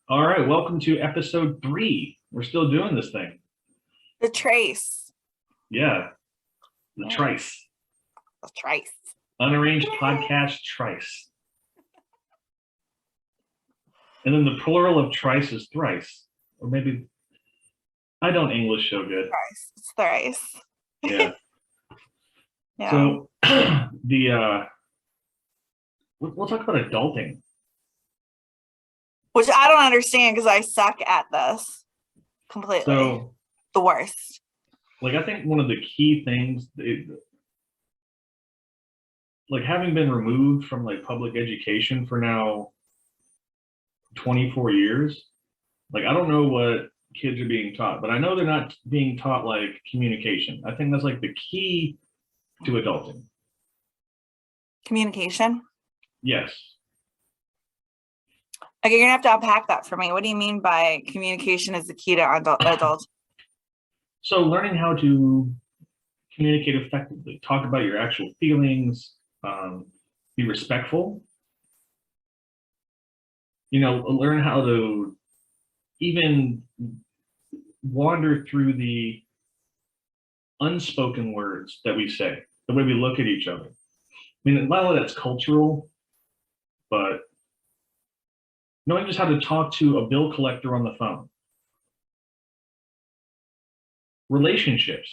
All right, welcome to episode 3. We're still doing this thing. The trace. Yeah, the Yeah. trice. The trace. Unarranged podcast trice. And then the plural of trice is thrice. Or maybe I don't English so good. Thrice. It's thrice. Yeah. Yeah. So we'll talk about adulting. Which I don't understand because I suck at this completely. So the worst. like I think one of the key things like having been removed from like public education for now 24 years, like I don't know what kids are being taught, but I know they're not being taught like communication. I think that's like the key to adulting. Communication. Yes. Okay, you're gonna have to unpack that for me. What do you mean by communication is the key to adult? So learning how to communicate effectively, talk about your actual feelings, be respectful. Learn how to even wander through the unspoken words that we say, the way we look at each other. I mean, a lot of that's cultural, but knowing just how to talk to a bill collector on the phone. Relationships.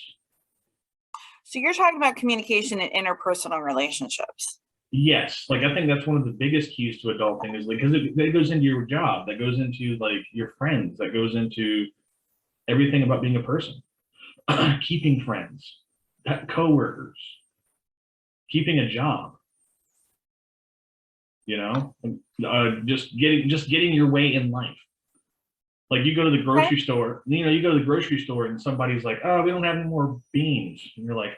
So you're talking about communication in interpersonal relationships. Yes, like I think that's one of the biggest keys to adulting is like because it goes into your job, that goes into like your friends, that goes into everything about being a person, keeping friends, coworkers, keeping a job. Just getting your way in life. Like you go to the grocery store, you go to the grocery store and somebody's like, "Oh, we don't have any more beans," and you're like,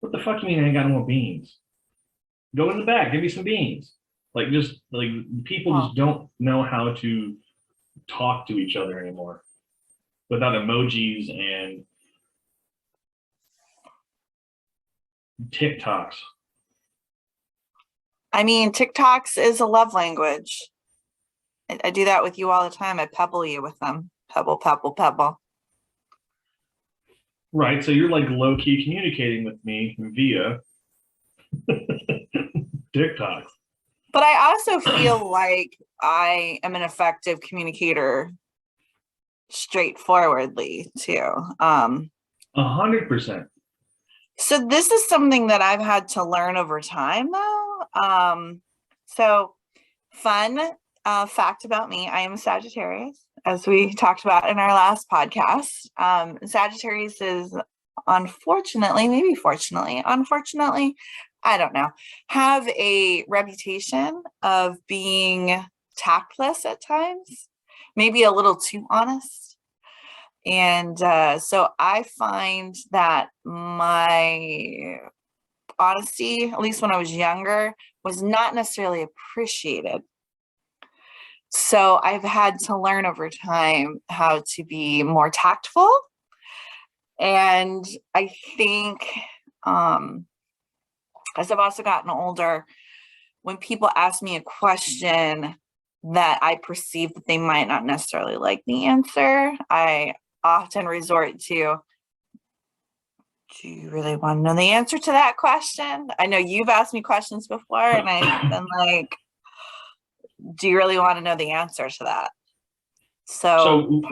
"What the fuck you mean I ain't got no more beans? Go in the back, give me some beans." Like just like people just don't know how to talk to each other anymore without emojis and TikToks. I mean, TikToks is a love language. I do that with you all the time. I pebble you with them. Pebble, pebble, pebble. Right. So you're like low key communicating with me via TikToks. But I also feel like I am an effective communicator straightforwardly too. 100%. So this is something that I've had to learn over time though. So fun fact about me, I am a Sagittarius, as we talked about in our last podcast. Sagittarius is unfortunately, maybe fortunately, unfortunately, I don't know, have a reputation of being tactless at times, maybe a little too honest. And so I find that my honesty, at least when I was younger, was not necessarily appreciated. So I've had to learn over time how to be more tactful. And I think as I've also gotten older, when people ask me a question that I perceive that they might not necessarily like the answer, I often resort to, do you really want to know the answer to that question? I know you've asked me questions before and I've been like, do you really want to know the answer to that? So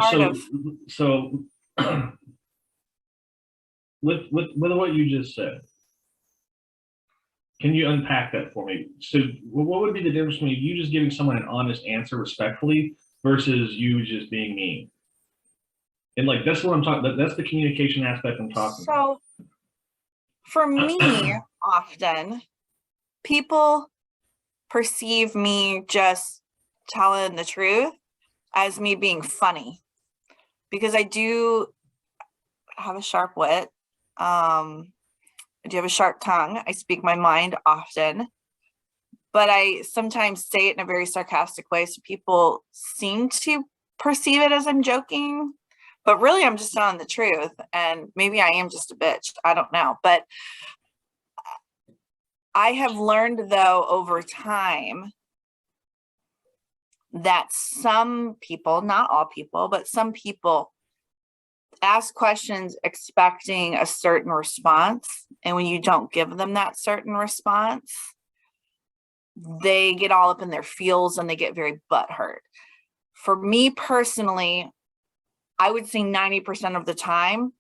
with what you just said, can you unpack that for me? So what would be the difference between you just giving someone an honest answer respectfully versus you just being mean? And like that's what I'm talking about. That's the communication aspect I'm talking about. So for me, often people perceive me just telling the truth as me being funny, because I do have a sharp wit. I do have a sharp tongue. I speak my mind often, but I sometimes say it in a very sarcastic way, so people seem to perceive it as I'm joking, but really I'm just telling the truth. And maybe I am just a bitch. I don't know. But I have learned though over time that some people, not all people, but some people ask questions expecting a certain response. And when you don't give them that certain response, they get all up in their feels and they get very butthurt. For me personally, I would say 90% of the time,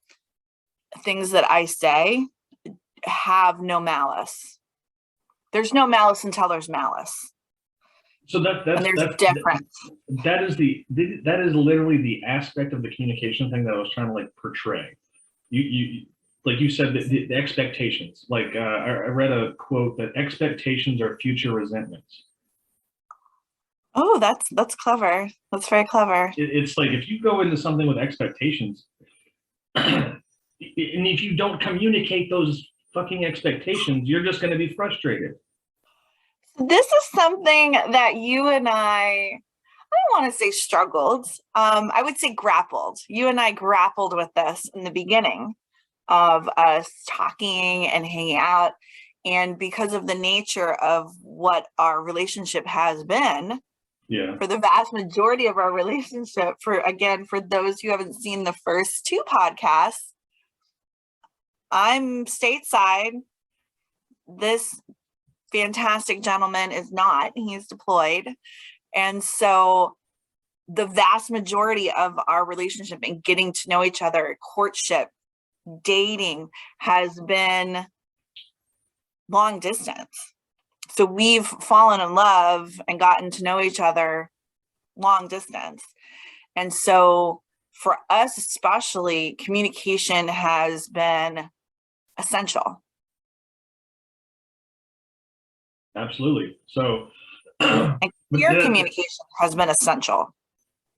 things that I say have no malice. There's no malice until there's malice. So that's difference. That is literally the aspect of the communication thing that I was trying to like portray. You like you said, the expectations. Like I read a quote that expectations are future resentments. Oh, that's clever. That's very clever. It's like if you go into something with expectations, and if you don't communicate those fucking expectations, you're just going to be frustrated. This is something that you and I don't want to say struggled. I would say grappled. You and I grappled with this in the beginning of us talking and hanging out. And because of the nature of what our relationship has been, for the vast majority of our relationship, for those who haven't seen the first 2 podcasts, I'm stateside. This fantastic gentleman is not. He's deployed. And so the vast majority of our relationship and getting to know each other, courtship, dating, has been long distance. So we've fallen in love and gotten to know each other long distance. And so for us especially, communication has been essential. Absolutely. So your communication has been essential.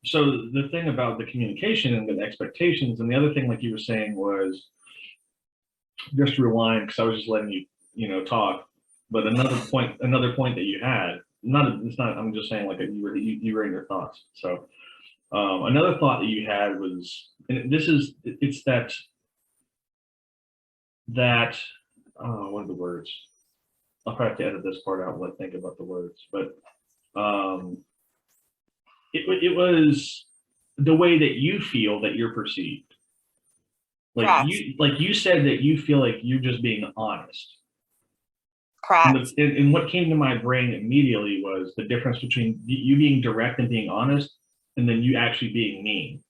So the thing about the communication and the expectations, and the other thing, like you were saying, was just rewind because I was just letting you talk. But another point that you had, I'm just saying like you were in your thoughts. So another thought that you had was, and it's that what are the words? I'll probably have to edit this part out and think about the words, but it was the way that you feel that you're perceived. Like you said that you feel like you're just being honest. Correct. And what came to my brain immediately was the difference between you being direct and being honest, and then you actually being mean.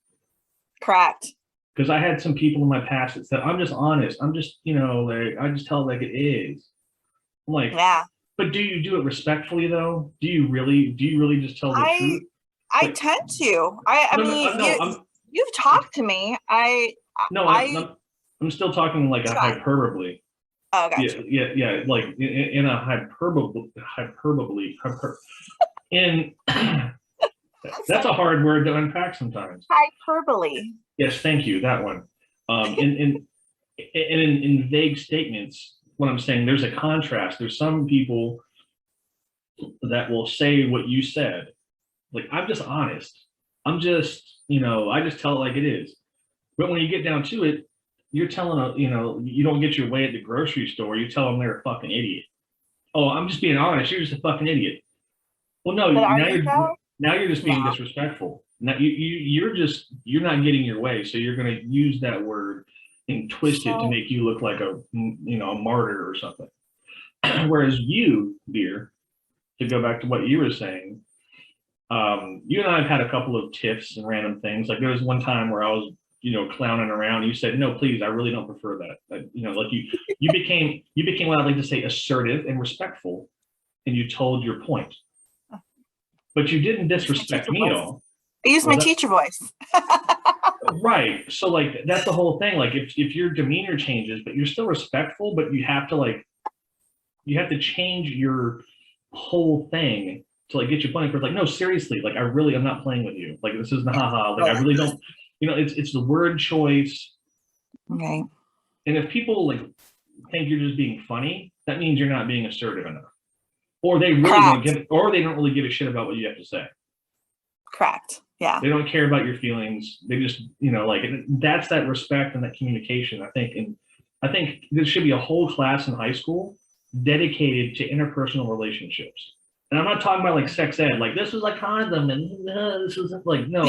Correct. Because I had some people in my past that said, "I'm just honest. I'm just, like I just tell it like it is." I'm like, yeah. But do you do it respectfully though? Do you really just tell the truth? I tend to. You've talked to me. I'm still talking like a hyperbole. Oh, gotcha. Yeah. Like in a hyperbole. In that's a hard word to unpack sometimes. Hyperbole. Yes, thank you. That one. In vague statements, what I'm saying, there's a contrast. There's some people that will say what you said. Like, I'm just honest. I'm just, I just tell it like it is. But when you get down to it, you're telling you don't get your way at the grocery store. You tell them they're a fucking idiot. Oh, I'm just being honest. You're just a fucking idiot. Well, no, now you're just being disrespectful. Now you're not getting your way. So you're going to use that word and twist it to make you look like a martyr or something. Whereas you, dear, to go back to what you were saying, you and I have had a couple of tiffs and random things. Like there was one time where I was, clowning around. And you said, "No, please, I really don't prefer that." Like you became what I'd like to say assertive and respectful, and you told your point, but you didn't disrespect me at all. I used my teacher voice. Right. So like that's the whole thing. Like if your demeanor changes, but you're still respectful, but you have to change your whole thing to like get your point. Where it's like, no, seriously, like I'm not playing with you. Like this isn't haha. Like I really don't. It's the word choice. Okay. And if people like think you're just being funny, that means you're not being assertive enough, or they really they don't really give a shit about what you have to say. Correct. Yeah. They don't care about your feelings. They just, that's that respect and that communication, I think. And I think there should be a whole class in high school dedicated to interpersonal relationships. And I'm not talking about like sex ed, like this is a condom and this is like, no,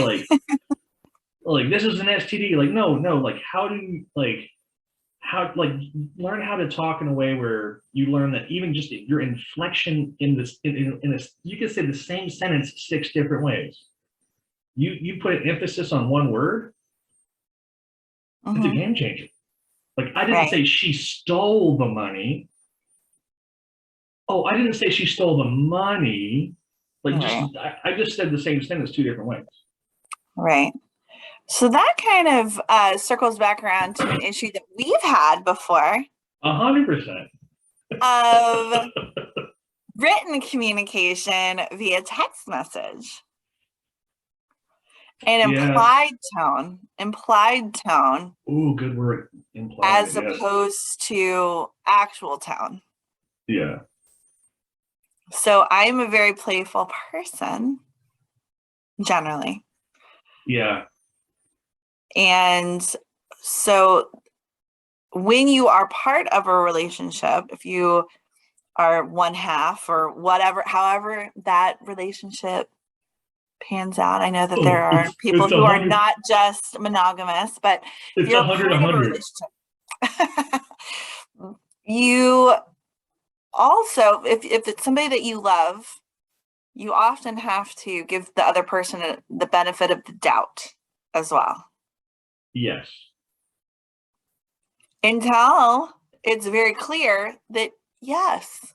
like this is an STD. Like, no, like how do you like learn how to talk in a way where you learn that even just your inflection in this in this, you can say the same sentence 6 different ways. You put an emphasis on one word, it's a Mhm. game changer. Like I didn't Right. say she stole the money. Oh, I didn't say she stole the money. Like just Right. I just said the same sentence 2 different ways. Right. So that kind of circles back around to an issue that we've had before 100%. of written communication via text message and Yeah. implied tone Ooh, good word. Implied. as Yes. opposed to actual tone. Yeah. So I'm a very playful person generally. Yeah. And so when you are part of a relationship, if you are one half or whatever, however that relationship pans out. I know that there Oh, are people it's a who are hundred. not just monogamous, but if It's you're a a hundred. part A of a hundred. relationship, you also, if it's somebody that you love, you often have to give the other person the benefit of the doubt as well. Yes. Until it's very clear that, yes,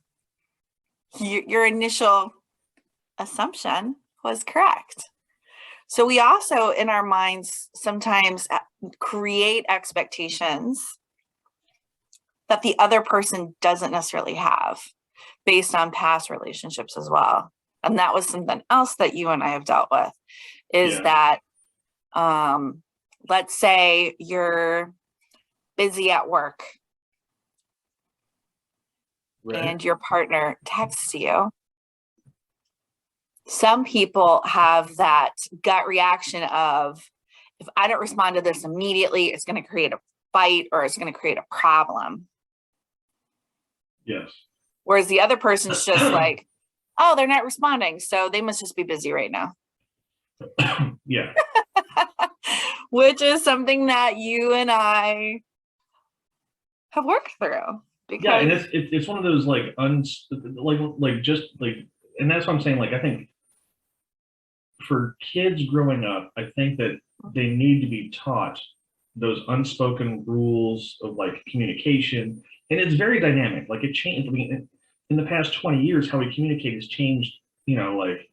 your initial assumption was correct. So we also, in our minds, sometimes create expectations that the other person doesn't necessarily have based on past relationships as well. And that was something else that you and I have dealt with is Yeah. that, let's say you're busy at work Right. and your partner texts you. Some people have that gut reaction of, if I don't respond to this immediately, it's going to create a fight or it's going to create a problem. Yes. Whereas the other person's just like, oh, they're not responding, so they must just be busy right now. Yeah. Which is something that you and I have worked through. Yeah, and Because it's one of those like just like, and that's what I'm saying. Like I think for kids growing up, I think that they need to be taught those unspoken rules of like communication, and it's very dynamic. Like it changed. I mean, in the past 20 years, how we communicate has changed. Like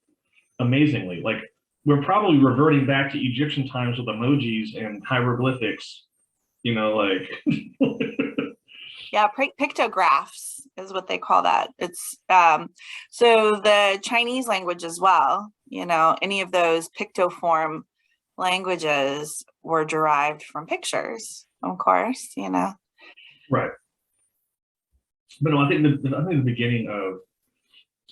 amazingly. Like we're probably reverting back to Egyptian times with emojis and hieroglyphics. Like yeah, pictographs is what they call that. It's so the Chinese language as well, any of those pictoform languages were derived from pictures, of course, right. But no, I think the beginning of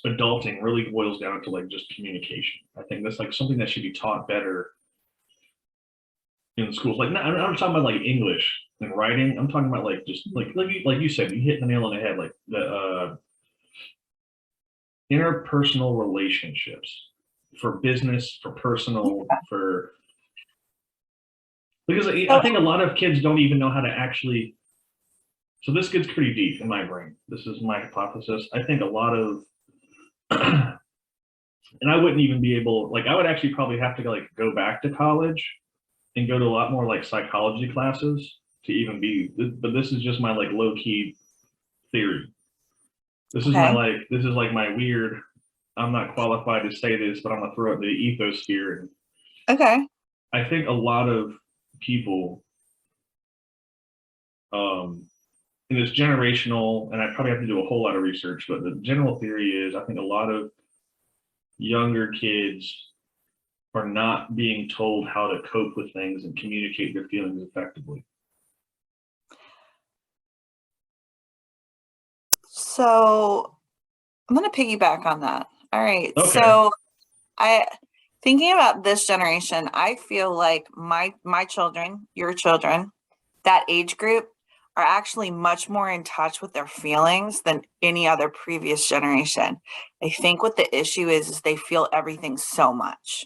adulting really boils down to like just communication. I think that's like something that should be taught better in schools. Like, I'm not talking about like English and writing. I'm talking about like just like you said, you hit the nail on the head. Like the interpersonal relationships for business, for personal, for because I think a lot of kids don't even know how to actually. So this gets pretty deep in my brain. This is my hypothesis. I think a lot of and I wouldn't even be able, like I would actually probably have to like go back to college and go to a lot more like psychology classes to even be, but this is just my like low key theory. Okay. This is like my weird, I'm not qualified to say this, but I'm gonna throw it in the ethosphere. Okay. I think a lot of people, and it's generational, and I probably have to do a whole lot of research, but the general theory is I think a lot of younger kids are not being told how to cope with things and communicate their feelings effectively. So I'm going to piggyback on that. All right. Okay. So thinking about this generation, I feel like my children, your children, that age group are actually much more in touch with their feelings than any other previous generation. I think what the issue is they feel everything so much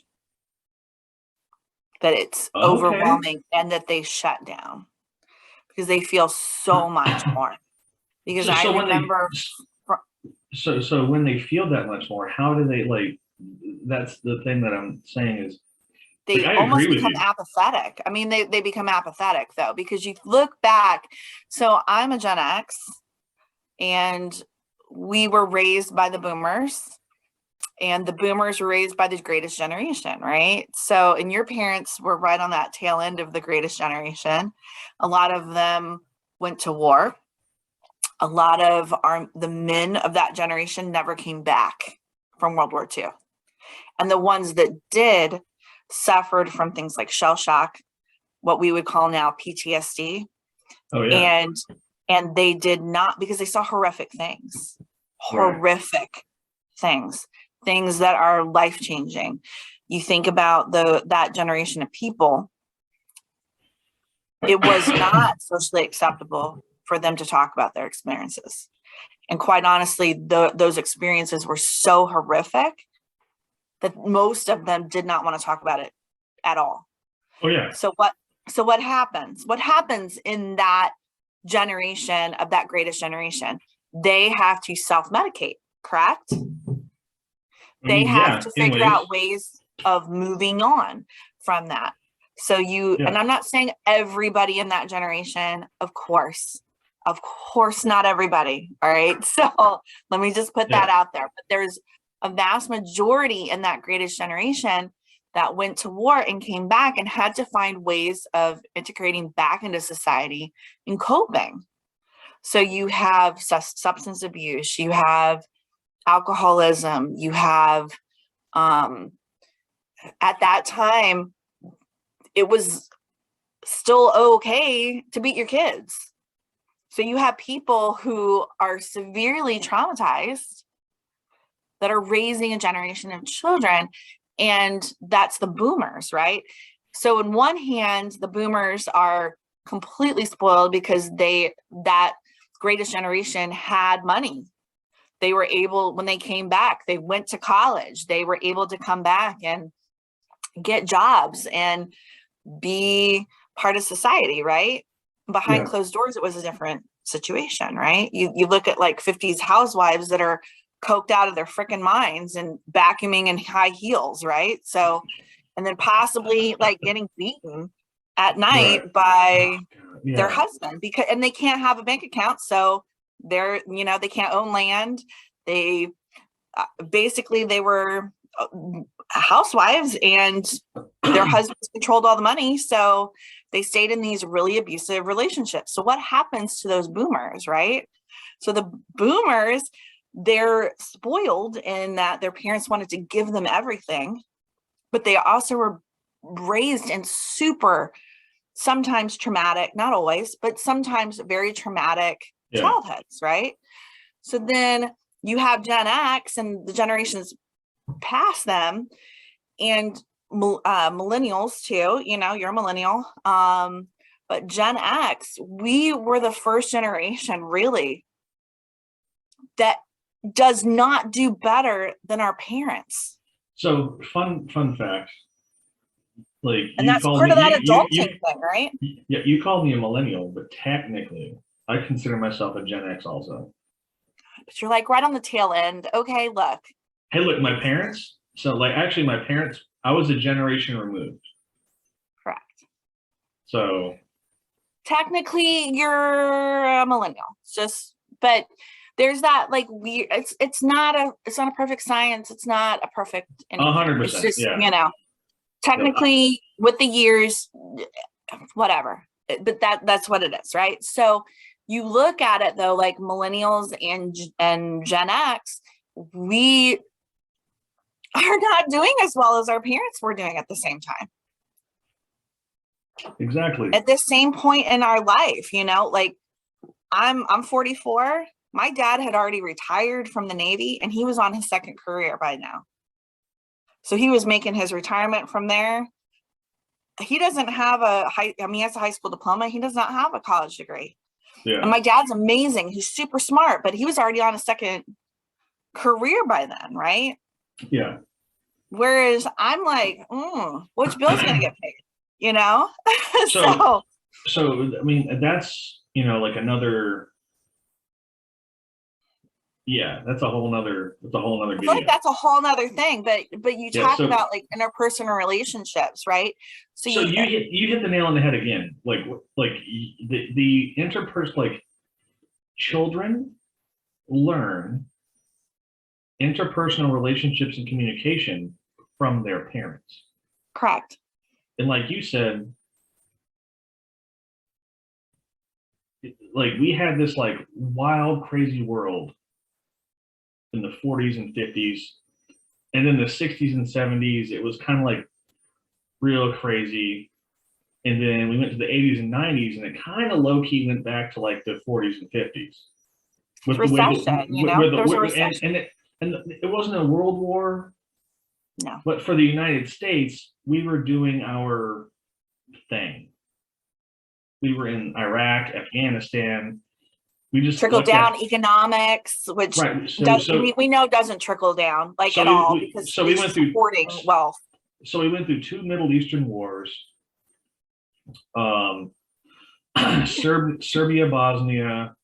that it's Okay. overwhelming and that they shut down because they feel so much more. Because So, I so when they, remember, so when they feel that much more, how do they like, that's the thing that I'm saying is, like, they I agree almost with become you. apathetic. I mean, they become apathetic though, because you look back. So I'm a Gen X and we were raised by the boomers, and the boomers were raised by the greatest generation, right? So, and your parents were right on that tail end of the greatest generation. A lot of them went to war. A lot of the men of that generation never came back from World War II. And the ones that did suffered from things like shell shock, what we would call now PTSD. Oh yeah. And they did not, because they saw horrific things, Right. horrific things, things that are life-changing. You think about that generation of people, it was not socially acceptable for them to talk about their experiences. And quite honestly, those experiences were so horrific that most of them did not want to talk about it at all. Oh yeah. So what happens? What happens in that generation of that greatest generation? They have to self-medicate, correct? I They mean, have yeah, to in figure ways. out ways of moving on from that. So Yeah. and I'm not saying everybody in that generation, of course not everybody. All right. So let me just put that Yeah. out there. But there's a vast majority in that greatest generation that went to war and came back and had to find ways of integrating back into society and coping. So you have substance abuse, you have alcoholism, you have at that time it was still okay to beat your kids. So you have people who are severely traumatized that are raising a generation of children, and that's the boomers, right? So in one hand, the boomers are completely spoiled because that greatest generation had money. They were able, when they came back, they went to college, they were able to come back and get jobs and be part of society, right? Behind Yeah. closed doors, it was a different situation, right? You look at like 50s housewives that are coked out of their freaking minds and vacuuming in high heels, right? So, and then possibly like getting beaten at Right. night by Oh, God. their Yeah. husband, because, and they can't have a bank account. So they can't own land. They basically, they were housewives and their husbands controlled all the money. So they stayed in these really abusive relationships. So what happens to those boomers, right? So the boomers, they're spoiled in that their parents wanted to give them everything, but they also were raised in super, sometimes traumatic, not always, but sometimes very traumatic Yeah. childhoods, right? So then you have Gen X and the generations past them, and millennials too. You're a millennial. But Gen X, we were the first generation really that does not do better than our parents. So fun fact. Like And you that's called part me of that adulting thing, right? yeah, you called me a millennial, but technically I consider myself a Gen X also. But you're like right on the tail end. Okay, look. Hey, look, my parents. So like actually my parents, I was a generation removed. Correct. So Technically, you're a millennial. But there's that like weird. It's not a perfect science. It's not a perfect anything. It's 100%. just Yeah. Yep. technically with the years, whatever. But that's what it is, right? So you look at it though, like millennials and Gen X, we are not doing as well as our parents were doing at the same time. Exactly. At the same point in our life, like I'm 44. My dad had already retired from the Navy and he was on his second career by now. So he was making his retirement from there. He doesn't have he has a high school diploma. He does not have a college degree. Yeah. And my dad's amazing. He's super smart, but he was already on a second career by then, right? Yeah. Whereas I'm like, which bill's gonna get paid? You know? So, So I mean, that's, you know, like another, yeah, that's a whole nother I feel like video. that's a whole nother thing. But you Yeah. talk about like interpersonal relationships, right? So So you hit the nail on the head again. Like the interpersonal, like children learn interpersonal relationships and communication from their parents. correct. And like you said, like we had this like wild, crazy world in the 40s and 50s. And then the 60s and 70s, it was kind of like real crazy. And then we went to the 80s and 90s, and it kind of low key went back to like the 40s and 50s with the way Recession, that, you know, there was a with, recession. and it wasn't a world war, No. but for the United States, we were doing our thing. We were in Iraq, Afghanistan. We just Trickle looked at down economics, which right. we know doesn't trickle down like So at all because we it's went through supporting wealth. so we went through two Middle Eastern wars, um, Serbia, Bosnia.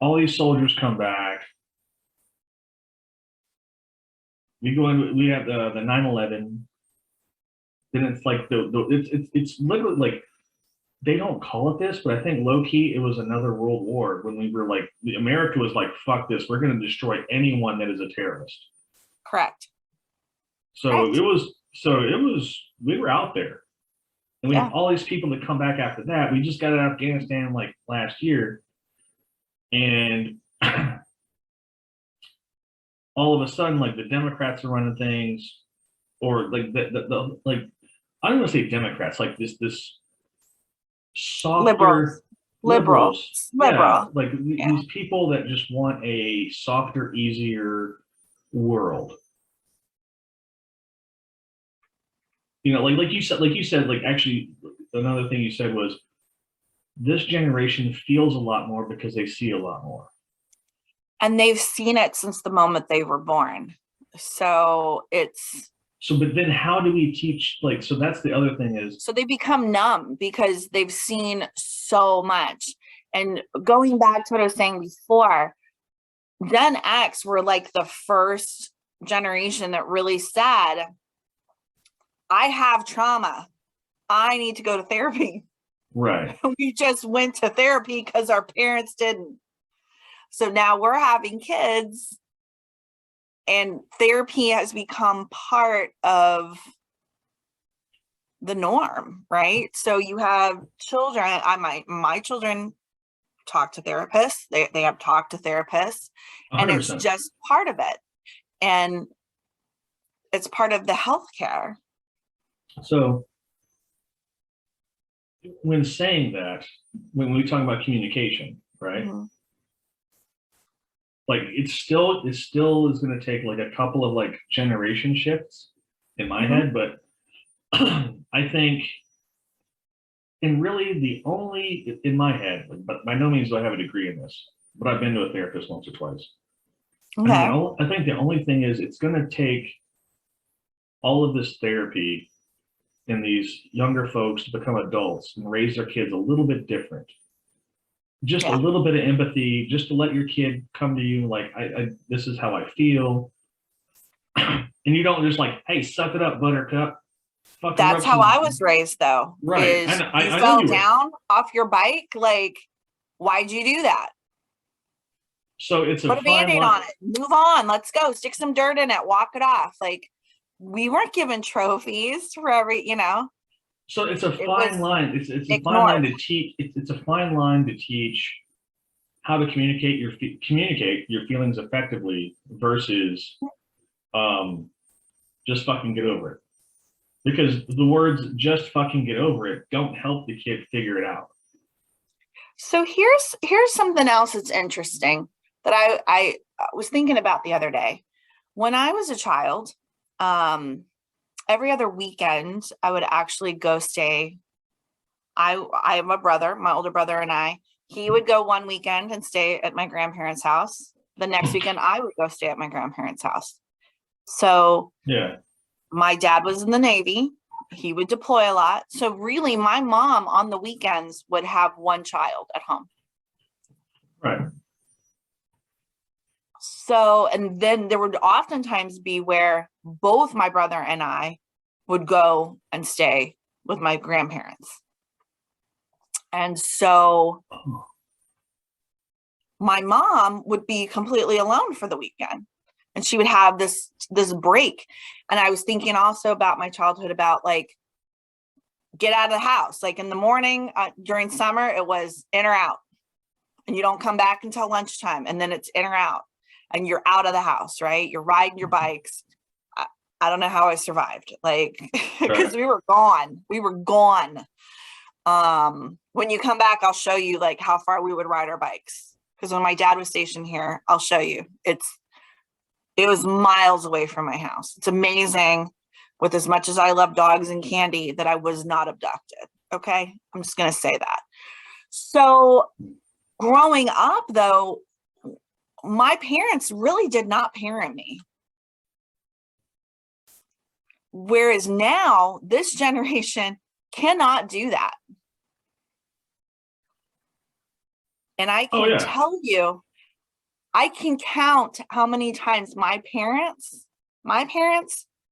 All these soldiers come back. We go in. We have the 9/11. Then it's like it's literally like they don't call it this, but I think low key it was another world war when we were like America was like fuck this, we're going to destroy anyone that is a terrorist. Correct. So Correct. it was we were out there, and we have all these people that come back after that. We just got out of Afghanistan like last year, and all of a sudden like the Democrats are running things, or like the like I don't want to say Democrats, like this softer Liberal. yeah, like these people that just want a softer, easier world. You know, like you said, like actually another thing you said was this generation feels a lot more because they see a lot more. And they've seen it since the moment they were born. So it's so, but then how do we teach? Like, so that's the other thing is. So they become numb because they've seen so much. And going back to what I was saying before, Gen X were like the first generation that really said, I have trauma. I need to go to therapy. Right. We just went to therapy because our parents didn't. So now we're having kids and therapy has become part of the norm, right? So you have children, my children talk to therapists, they have talked to therapists 100%. And it's just part of it. And it's part of the healthcare. So when saying that, when we talk about communication, right? Mm-hmm. Like it still is going to take like a couple of like generation shifts in my head, but I think, and really the only in my head, but by no means do I have a degree in this, but I've been to a therapist once or twice. Okay. I think the only thing is it's going to take all of this therapy and these younger folks to become adults and raise their kids a little bit different. Just a little bit of empathy, just to let your kid come to you like, I this is how I feel. And you don't just like, hey, suck it up, buttercup. That's how I was raised, though. Right. You fell down off your bike. Like, why'd you do that? So it's put a Band-Aid on it. Move on. Let's go. Stick some dirt in it. Walk it off. Like, we weren't given trophies for every, you know. So it's a fine line. It's a fine line to teach. It's a fine line to teach how to communicate your feelings effectively versus just fucking get over it. Because the words "just fucking get over it" don't help the kid figure it out. So here's something else that's interesting that I was thinking about the other day. When I was a child, every other weekend I would actually go stay I have a brother, my older brother and I. He would go one weekend and stay at my grandparents' house. The next weekend, I would go stay at my grandparents' house. So Yeah. my dad was in the Navy. He would deploy a lot. So really, my mom on the weekends would have one child at home. Right. So, and then there would oftentimes be where both my brother and I would go and stay with my grandparents. And so my mom would be completely alone for the weekend, and she would have this break. And I was thinking also about my childhood, about like, get out of the house. Like in the morning, during summer, it was in or out, and you don't come back until lunchtime, and then it's in or out, and you're out of the house, right? You're riding your bikes. I don't know how I survived, like, because we were gone. When you come back, I'll show you like how far we would ride our bikes. Because when my dad was stationed here, I'll show you. It was miles away from my house. It's amazing, with as much as I love dogs and candy, that I was not abducted. Okay. I'm just going to say that. So growing up though, my parents really did not parent me. Whereas now this generation cannot do that. And I can tell you, I can count how many times my parents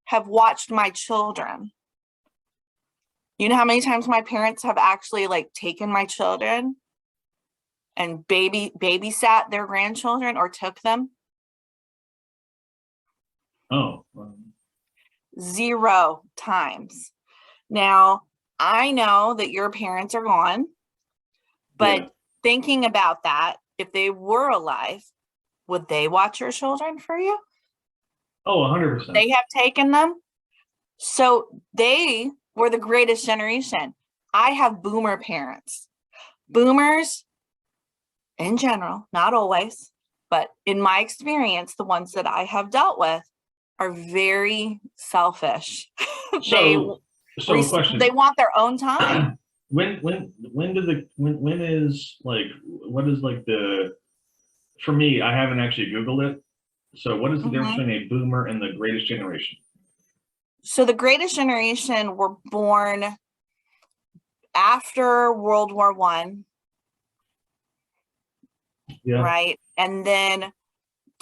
have watched my children. You know how many times my parents have actually like taken my children and babysat their grandchildren or took them? Oh. 0 times. Now, I know that your parents are gone, but thinking about that, if they were alive, would they watch your children for you? Oh, 100%. They have taken them. So they were the greatest generation. I have boomer parents. Boomers in general, not always, but in my experience, the ones that I have dealt with are very selfish. So question. They want their own time. When is like, what is like for me, I haven't actually Googled it. So what is the difference between a boomer and the greatest generation? So the greatest generation were born after World War I. Yeah. Right. And then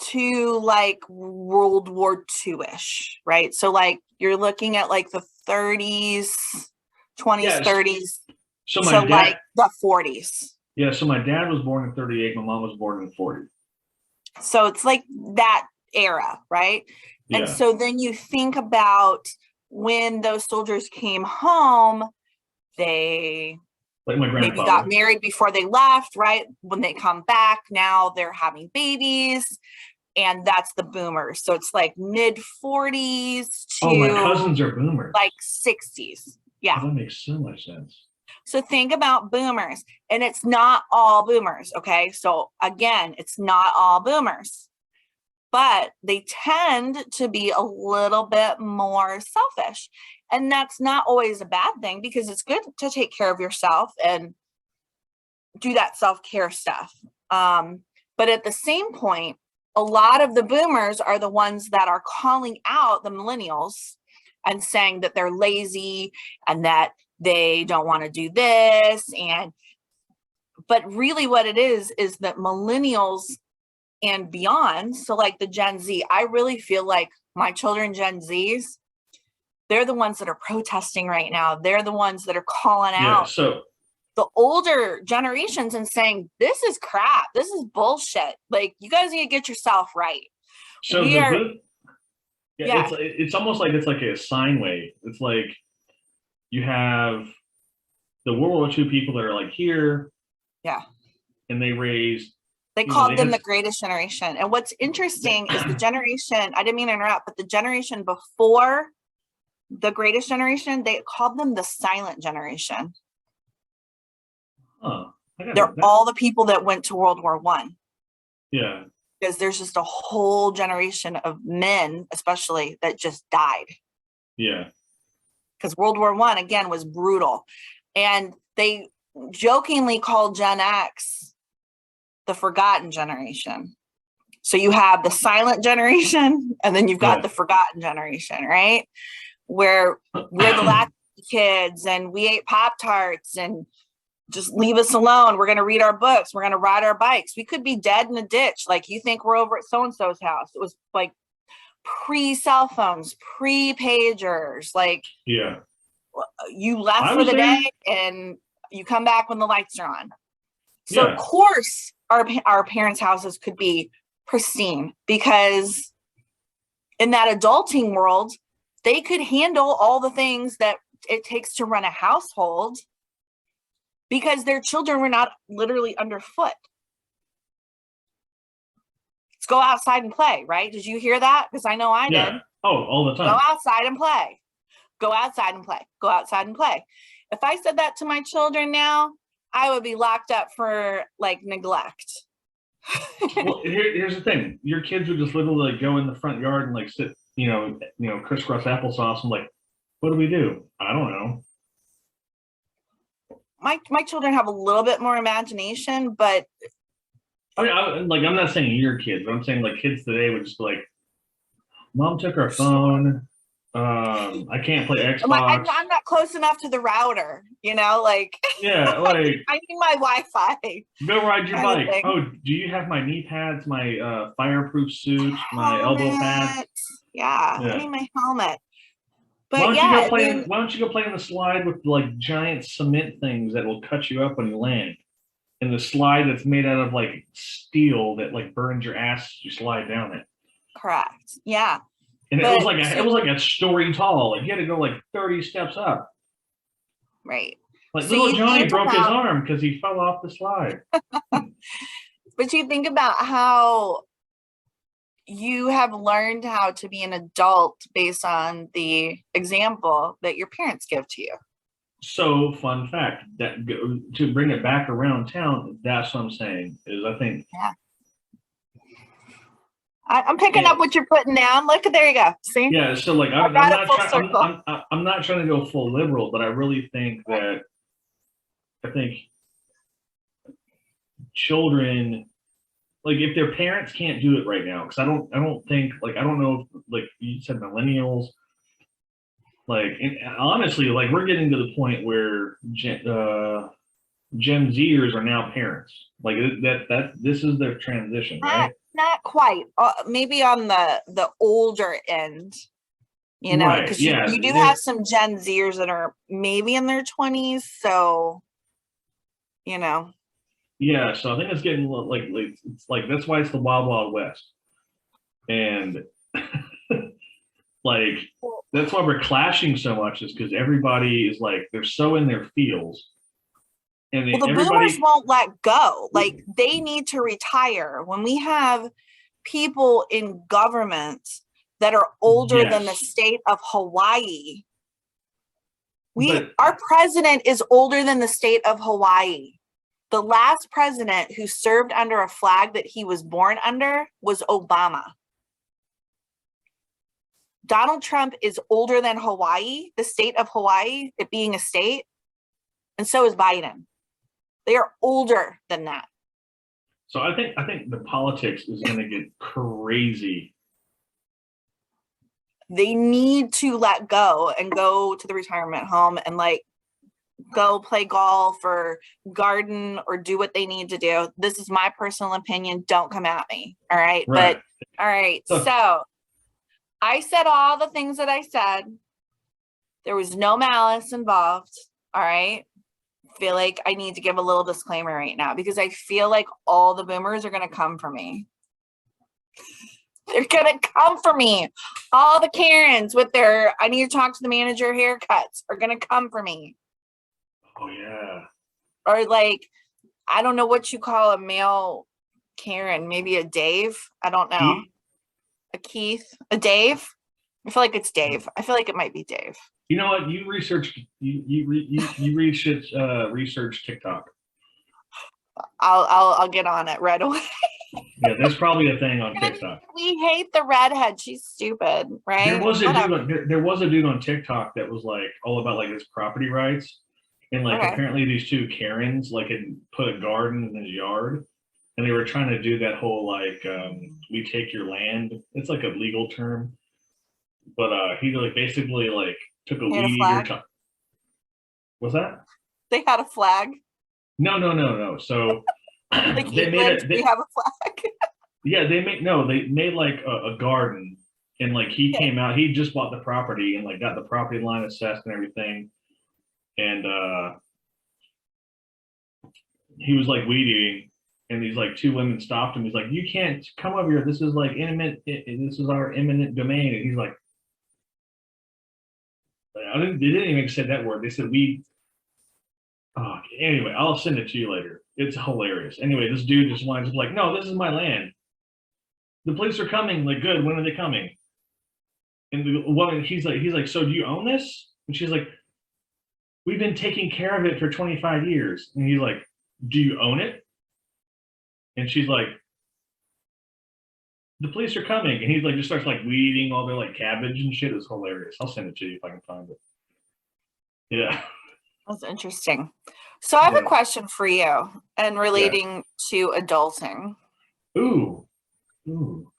to like World War II-ish, right? So like you're looking at like the 30s, 20s, 30s, so like the 40s. Yeah, so my dad was born in 38, my mom was born in 40. So it's like that era, right? Yeah. And so then you think about when those soldiers came home, they like my grandfather maybe got married before they left, right? When they come back, now they're having babies, and that's the boomers. So it's like mid 40s to my cousins are boomers, like 60s. Yeah. Oh, that makes so much sense. So think about boomers, and it's not all boomers. Okay. So again, it's not all boomers, but they tend to be a little bit more selfish. And that's not always a bad thing, because it's good to take care of yourself and do that self-care stuff. But at the same point, a lot of the boomers are the ones that are calling out the millennials and saying that they're lazy and that they don't want to do this. But really what it is that millennials and beyond, so like the Gen Z, I really feel like my children, Gen Zs, they're the ones that are protesting right now. They're the ones that are calling out so the older generations and saying, this is crap. This is bullshit. Like, you guys need to get yourself right. So it's almost like it's like a sine wave. It's like you have the World War II people that are like here. Yeah. And they called them the greatest generation. And what's interesting is the generation, I didn't mean to interrupt, but the generation before the greatest generation, they called them the silent generation. They're all the people that went to World War I. Yeah. Because there's just a whole generation of men, especially, that just died. Yeah. Because World War I, again, was brutal. And they jokingly call Gen X the forgotten generation. So you have the silent generation, and then you've got the forgotten generation, right? Where we're the last kids and we ate Pop-Tarts and just leave us alone. We're going to read our books. We're going to ride our bikes. We could be dead in a ditch. Like, you think we're over at so-and-so's house. It was like pre-cell phones, pre-pagers. Like, you left for the day and you come back when the lights are on. So of course our parents' houses could be pristine, because in that adulting world, they could handle all the things that it takes to run a household, because their children were not literally underfoot. Let's go outside and play, right? Did you hear that? Because I know I did. Oh, all the time. Go outside and play. Go outside and play. Go outside and play. If I said that to my children now, I would be locked up for like neglect. Well, here's the thing. Your kids would just literally like go in the front yard and like sit, crisscross applesauce and like, what do we do? I don't know. My children have a little bit more imagination, but I mean, I'm not saying your kids, but I'm saying like kids today would just be like, Mom took our phone. I can't play Xbox. I'm not close enough to the router, like. Yeah, like. I need my Wi-Fi. Go ride your bike. Oh, do you have my knee pads, my fireproof suit, my elbow pads? Yeah, I need my helmet. But why don't you go play on the slide with like giant cement things that will cut you up when you land? And the slide that's made out of like steel that like burns your ass as you slide down it. Correct. Yeah. And it was like a story tall. Like you had to go like 30 steps up. Right. Like little Johnny broke his arm because he fell off the slide. But you think about how you have learned how to be an adult based on the example that your parents give to you. So, fun fact, that to bring it back around town, that's what I'm saying, is I think. Yeah. I'm picking up what you're putting down. Look, there you go. See? Yeah, so like I'm not trying to go full liberal, but I really think that children, like if their parents can't do it right now, because I don't think, like, I don't know if, like you said, millennials, like, and honestly, like we're getting to the point where Gen Zers are now parents. Like this is their transition, right? Not quite. Maybe on the older end, because you do have some Gen Zers that are maybe in their 20s. So, Yeah, so I think it's getting like it's like that's why it's the Wild Wild West, and like that's why we're clashing so much, is because everybody is like they're so in their feels. And the boomers won't let go. Like they need to retire. When we have people in government that are older than the state of Hawaii, our president is older than the state of Hawaii. The last president who served under a flag that he was born under was Obama. Donald Trump is older than Hawaii, the state of Hawaii, it being a state, and so is Biden. They are older than that. So I think the politics is going to get crazy. They need to let go and go to the retirement home and like go play golf or garden or do what they need to do. This is my personal opinion. Don't come at me. All right. But all right. So I said all the things that I said. There was no malice involved. All right. Feel like I need to give a little disclaimer right now, because I feel like all the boomers are going to come for me. They're going to come for me. All the Karens with their, I need to talk to the manager haircuts are going to come for me. Oh, yeah. Or like, I don't know what you call a male Karen, maybe a Dave. I don't know. A Keith, a Dave. I feel like it's Dave. I feel like it might be Dave. You know what? You research TikTok. I'll get on it right away. Yeah, there's probably a thing on TikTok. We hate the redhead. She's stupid, right? There was a dude on TikTok that was like all about like his property rights, And like Okay. apparently these two Karens like had put a garden in his yard, and they were trying to do that whole like we take your land. It's like a legal term, but he like basically like took a They had a weed eater. flag. What's that? They had a flag. No. So Like they made England, a we have a flag. yeah, they made like a garden, and like he Okay. came out, he just bought the property and like got the property line assessed and everything. And he was like weed eating, and these like two women stopped him. He's like, "You can't come over here. This is like imminent. This is our eminent domain." And he's like, "I didn't." They didn't even say that word. They said we. Oh, anyway, I'll send it to you later. It's hilarious. Anyway, this dude just winds up like, "No, this is my land. The police are coming." Like, good. When are they coming? And the woman, he's like, "So do you own this?" And she's like, "We've been taking care of it for 25 years." And he's like, "Do you own it?" And she's like, "The police are coming." And he's like, just starts like weeding all their like cabbage and shit. It's hilarious. I'll send it to you if I can find it. Yeah. That's interesting. So I have a Yeah. question for you and Yeah. relating to adulting. Ooh. Ooh.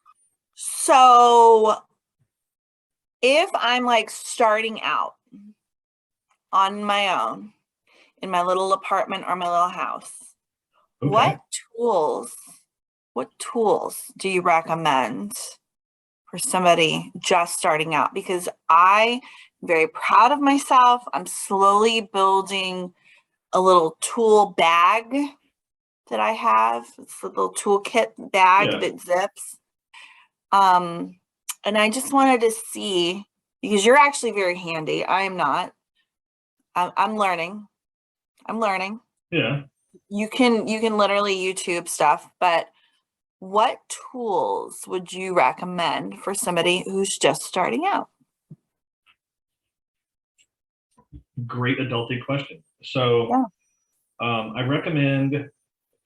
So if I'm like starting out on my own in my little apartment or my little house, Okay. what tools, what tools do you recommend for somebody just starting out? Because I'm very proud of myself. I'm slowly building a little tool bag that I have. It's a little toolkit bag Yeah. that zips. And I just wanted to see, because you're actually very handy. I am not. I'm learning. I'm learning. Yeah. You can literally YouTube stuff, but what tools would you recommend for somebody who's just starting out? Great adulting question. So Yeah. I recommend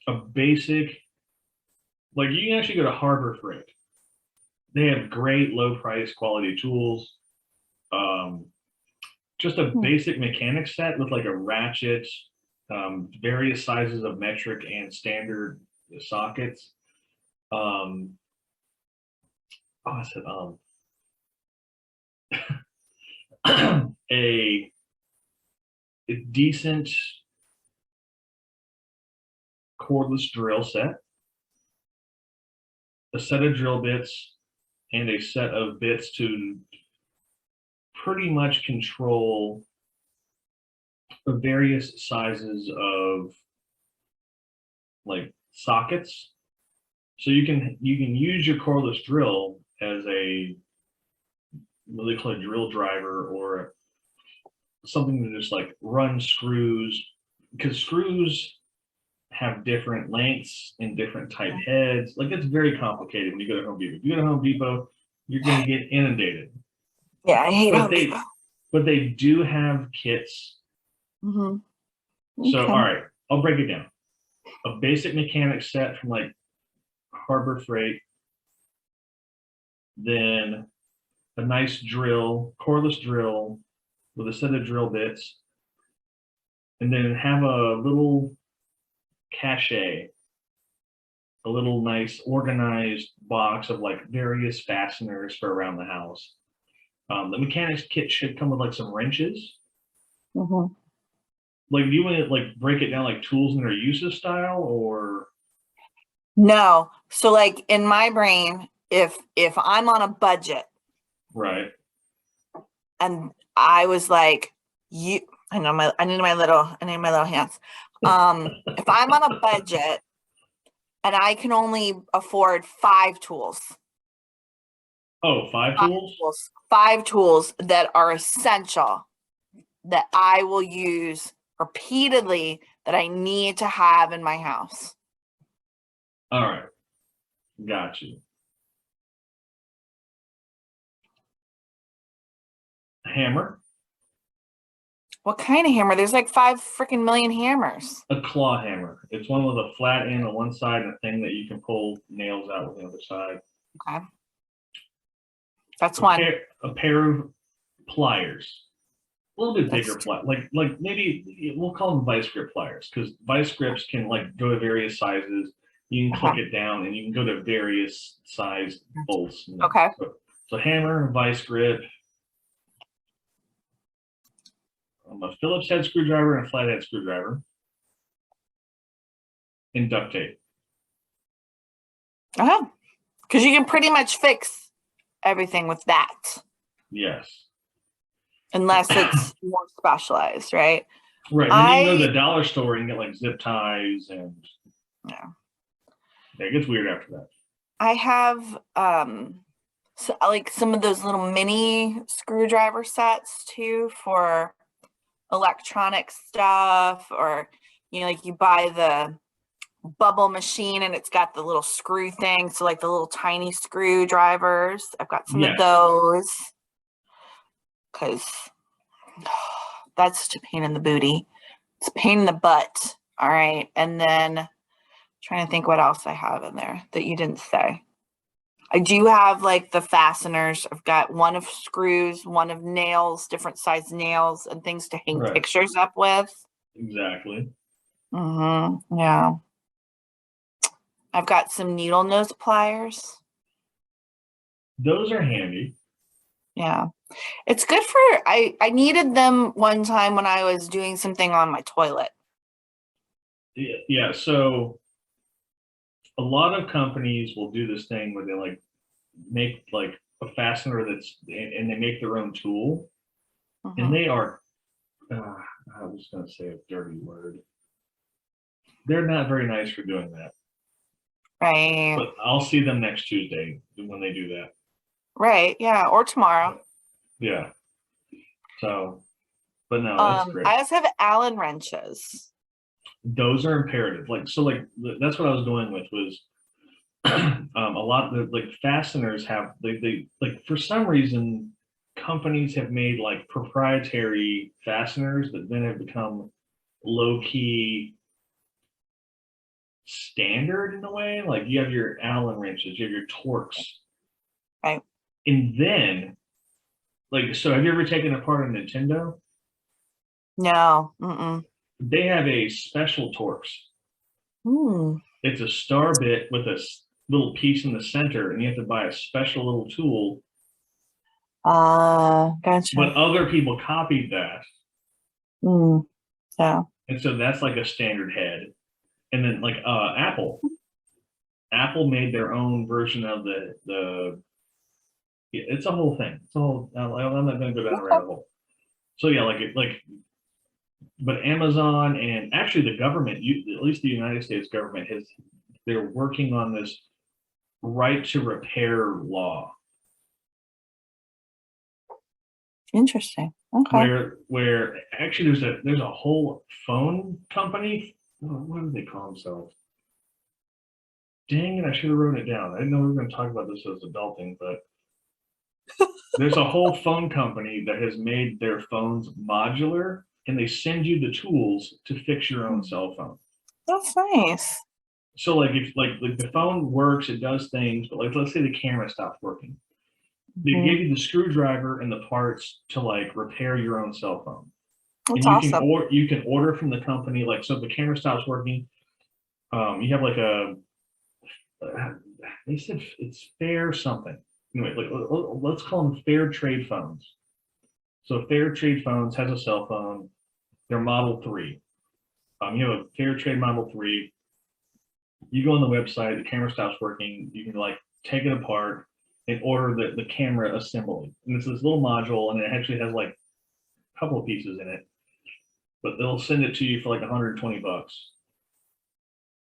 a basic, like you can actually go to Harbor Freight. They have great low price quality tools. Um, just a Hmm. basic mechanic set with like a ratchet, various sizes of metric and standard sockets. Um, oh, I said a, a decent cordless drill set, a set of drill bits, and a set of bits to pretty much control the various sizes of like sockets. So you can use your cordless drill as a what they call a drill driver or something to just like run screws, because screws have different lengths and different type heads. Like it's very complicated when you go to Home Depot. If you go to Home Depot, you're going to get inundated. Yeah, I hate But Home Depot. they do have kits. Hmm. So all Okay. right, I'll break it down. A basic mechanic set from like Harbor Freight, then a nice drill, cordless drill with a set of drill bits, and then have a little cache, a little nice organized box of like various fasteners for around the house. The mechanics kit should come with like some wrenches. Hmm. Like, do you want to like break it down like tools and their uses style, or No. So like in my brain, if I'm on a budget right? and I was like, you I need my little hands. If I'm on a budget and I can only afford Oh, five five tools. five tools that are essential that I will use repeatedly that I need to have in my house. All right, got you. Hammer, What kind of hammer? There's like 5 freaking million hammers. a claw hammer. It's one with a flat end on one side and a thing that you can pull nails out with the other side. Okay. That's A one. pair, a pair of pliers. A little bit That's bigger like maybe we'll call them vice grip pliers, because vice grips can like go to various sizes. You can click it down and you can go to various size bolts. okay. So hammer, vice grip, a Phillips head screwdriver and a flathead screwdriver, and duct tape. Because you can pretty much fix everything with that. Yes. Unless it's more specialized, right? Right. And then you can go to the dollar store and get like zip ties and yeah, it gets weird after that. I have so like some of those little mini screwdriver sets too for electronic stuff, or like you buy the bubble machine and it's got the little screw thing, so like the little tiny screwdrivers. I've got some of those because that's such a pain in the booty. It's a pain in the butt. All right. And then trying to think what else I have in there that you didn't say. I do have like the fasteners. I've got one of screws, one of nails, different size nails and things to hang pictures up with. Exactly. Yeah. I've got some needle nose pliers. Those are handy. Yeah. It's good for, I needed them one time when I was doing something on my toilet. Yeah. So a lot of companies will do this thing where they like make like a fastener and they make their own tool. And they are, I was going to say a dirty word. They're not very nice for doing that. Right. But I'll see them next Tuesday when they do that. Right. Yeah. Or tomorrow. Yeah. So, but no, that's great. I also have Allen wrenches. Those are imperative. Like, like that's what I was going with was a lot of the like fasteners have they like for some reason companies have made like proprietary fasteners that then have become low-key standard in a way. Like you have your Allen wrenches, you have your Torx. Right. And then like, so have you ever taken apart a Nintendo? No. They have a special Torx. It's a star bit with a little piece in the center, and you have to buy a special little tool. Gotcha. But other people copied that. Yeah. And so that's like a standard head. And then like Apple made their own version of the it's a whole thing. It's a whole, I'm not going to go down the rabbit hole. So yeah, but Amazon and actually the government, at least the United States government they're working on this right to repair law. Interesting. Okay. Where actually there's a whole phone company. What do they call themselves? Dang it, I should have wrote it down. I didn't know we were going to talk about this as adulting, but there's a whole phone company that has made their phones modular, and they send you the tools to fix your own cell phone. That's nice. So like if like the phone works, it does things, but like let's say the camera stops working. They give you the screwdriver and the parts to like repair your own cell phone. That's and awesome. You can order from the company, like so if the camera stops working, you have like they said it's fair something. Anyway, like let's call them fair trade phones. So fair trade phones has a cell phone. They're Model 3. You have a fair trade Model 3. You go on the website, the camera stops working, you can like take it apart and order the camera assembly. And it's this little module, and it actually has like a couple of pieces in it, but they'll send it to you for like 120 bucks.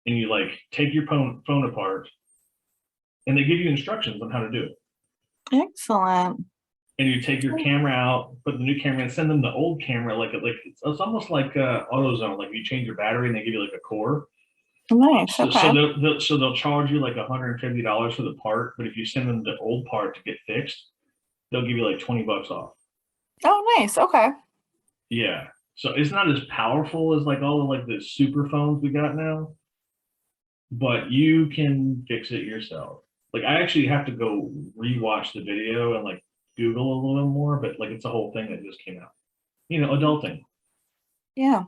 And you like take your phone apart, and they give you instructions on how to do it. Excellent. And you take your camera out, put the new camera in, send them the old camera, like it's almost like AutoZone, like you change your battery and they give you like a core. Nice. Okay. So they'll charge you like $150 for the part, but if you send them the old part to get fixed, they'll give you like 20 bucks off. Oh, nice. Okay. Yeah. So it's not as powerful as like all of like the super phones we got now, but you can fix it yourself. Like I actually have to go rewatch the video and like Google a little more, but like it's a whole thing that just came out. Adulting. Yeah.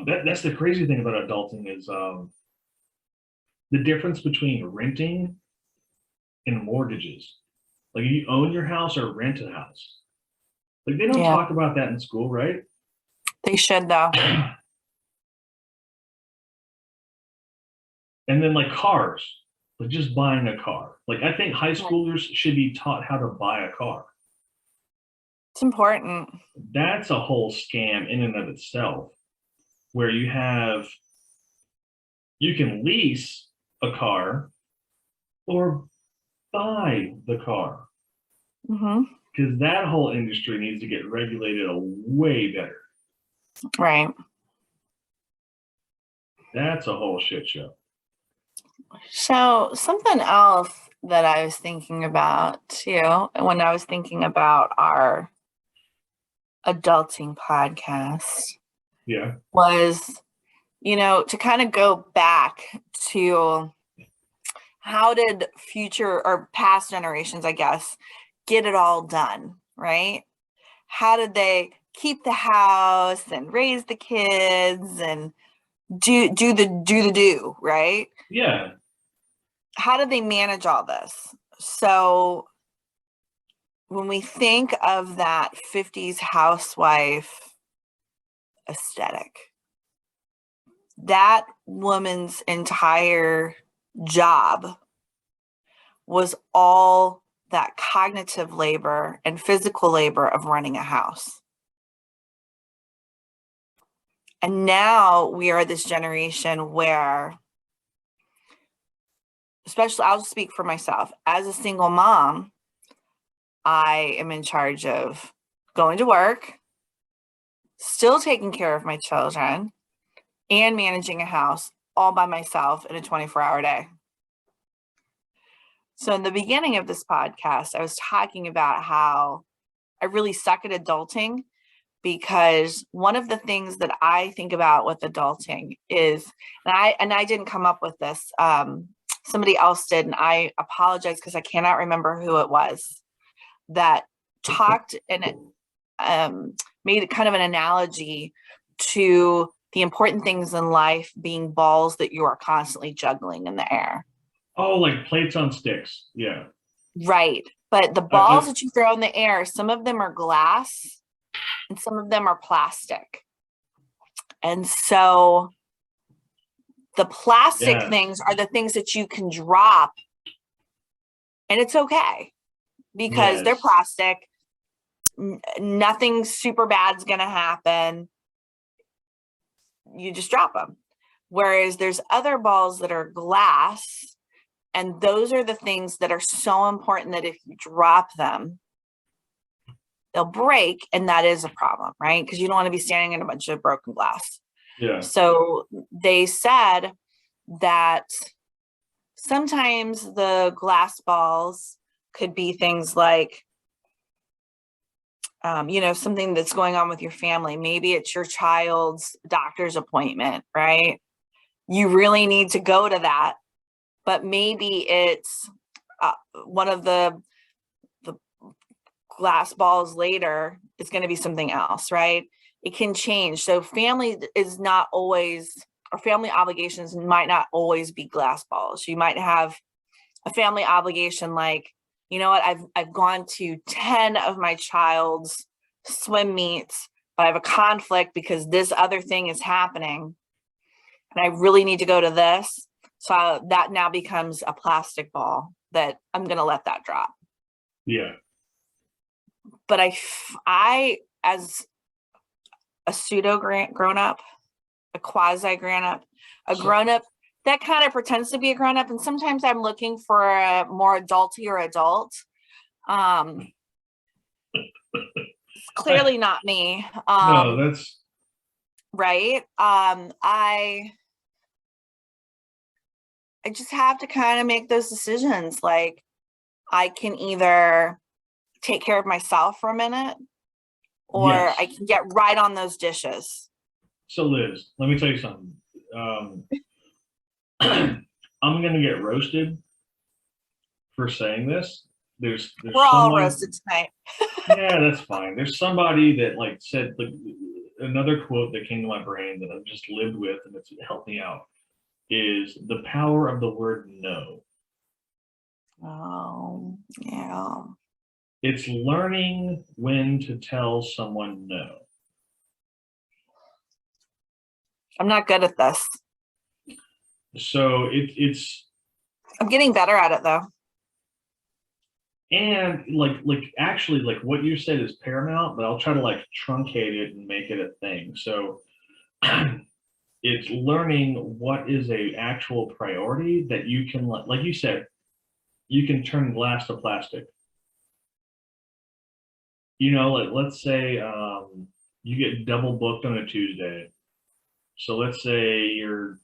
That's the crazy thing about adulting is the difference between renting and mortgages. Like you own your house or rent a house. Like they don't Yeah. talk about that in school, right? They should though. And then like cars, like just buying a car. Like I think high schoolers should be taught how to buy a car. It's important. That's a whole scam in and of itself, where you can lease a car or buy the car. Mm-hmm. Because that whole industry needs to get regulated a way better. Right. That's a whole shit show. So something else that I was thinking about too, when I was thinking about our adulting podcast Yeah. was, to kind of go back to how did future or past generations, I guess, get it all done, right? How did they keep the house and raise the kids and do the do, right? Yeah. How did they manage all this? So when we think of that 50s housewife aesthetic, that woman's entire job was all that cognitive labor and physical labor of running a house. And now we are this generation where, especially I'll speak for myself, as a single mom, I am in charge of going to work, still taking care of my children, and managing a house all by myself in a 24-hour day. So in the beginning of this podcast, I was talking about how I really suck at adulting, because one of the things that I think about with adulting is, and I didn't come up with this, somebody else did, and I apologize because I cannot remember who it was that talked and made kind of an analogy to the important things in life being balls that you are constantly juggling in the air. Oh, like plates on sticks. Yeah. Right. But the balls that you throw in the air, some of them are glass and some of them are plastic. And so the plastic things are the things that you can drop, and it's okay because they're plastic. Nothing super bad's going to happen. You just drop them. Whereas there's other balls that are glass, and those are the things that are so important that if you drop them, they'll break, and that is a problem, right? Because you don't want to be standing in a bunch of broken glass. Yeah. So they said that sometimes the glass balls could be things like, something that's going on with your family. Maybe it's your child's doctor's appointment, right? You really need to go to that, but maybe it's one of the glass balls later is going to be something else, right? It can change. So family is not always, or family obligations might not always be glass balls. You might have a family obligation like, you know what, I've gone to 10 of my child's swim meets, but I have a conflict because this other thing is happening and I really need to go to this. So that now becomes a plastic ball that I'm going to let that drop. Yeah. But I as a pseudo grown up, a quasi grown up, a grown up that kind of pretends to be a grown up, and sometimes I'm looking for a more adultier adult. It's clearly not me. No, that's right. I just have to kind of make those decisions. Like I can either take care of myself for a minit, or I can get right on those dishes. So Liz, let me tell you something. I'm going to get roasted for saying this, there's We're all someone, roasted tonight. yeah, that's fine. There's somebody that like said, like, another quote that came to my brain that I've just lived with and it's helped me out is the power of the word no. Oh, yeah. It's learning when to tell someone no. I'm not good at this. So it's I'm getting better at it though. and like actually like what you said is paramount, but I'll try to like truncate it and make it a thing. So it's learning what is a actual priority that you can like you said, you can turn glass to plastic. You know, like let's say you get double booked on a Tuesday. So let's say your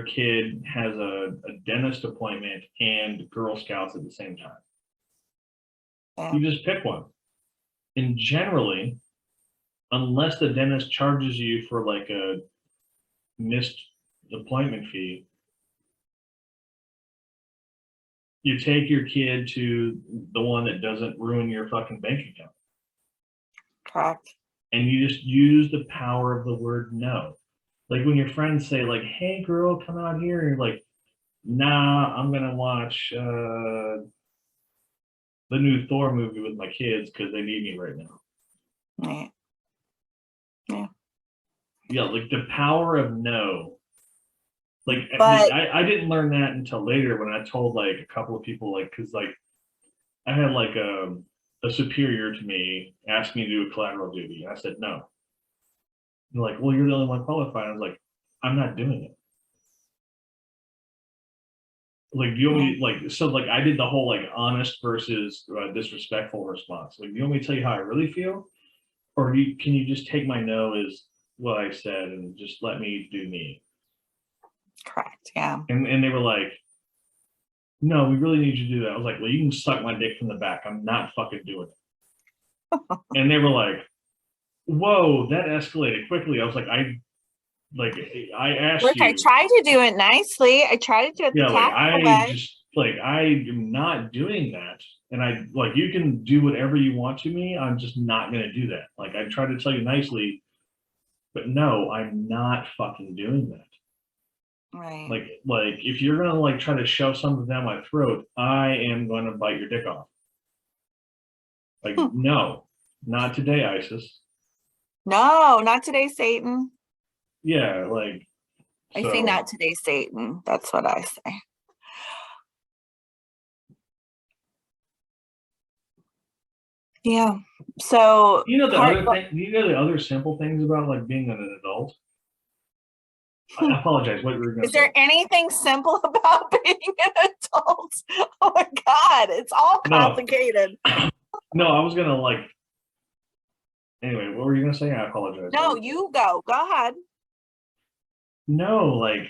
kid has a dentist appointment and Girl Scouts at the same time. Yeah. You just pick one. And generally, unless the dentist charges you for like a missed appointment fee, you take your kid to the one that doesn't ruin your fucking bank account. Correct. And you just use the power of the word no. Like when your friends say, like, hey girl, come out here, and you're like, nah, I'm gonna watch the new Thor movie with my kids because they need me right now. Yeah. Yeah. Yeah, like the power of no. Like But I didn't learn that until later when I told like a couple of people, like, because like I had like a superior to me ask me to do a collateral duty. I said no. They're like, well, you're the only one qualified. I was like, I'm not doing it. Like, do you want me like so like I did the whole like honest versus disrespectful response. Like, do you want me to tell you how I really feel, or can you just take my no as what I said and just let me do me? correct. Yeah. And they were like, no, we really need you to do that. I was like, well, you can suck my dick from the back. I'm not fucking doing it. And they were like, whoa, that escalated quickly. I was like, I asked Look, I you. tried to do it nicely. I tried to do it the Yeah, like tactful I way. just like I am not doing that. And I like you can do whatever you want to me. I'm just not gonna do that. Like I tried to tell you nicely, but no, I'm not fucking doing that. Right. Like if you're gonna like try to shove something down my throat, I am gonna bite your dick off. Like, no, not today, ISIS. No, not today, Satan. Yeah, like I say so not today, Satan. That's what I say. Yeah. So you know the part other thing, you know the other simple things about like being an adult. I apologize, what were you gonna is there say? anything simple about being an adult? Oh my God, it's all No, complicated. no, I was gonna like anyway, what were you gonna say? I apologize. No, you go. Go ahead. No, like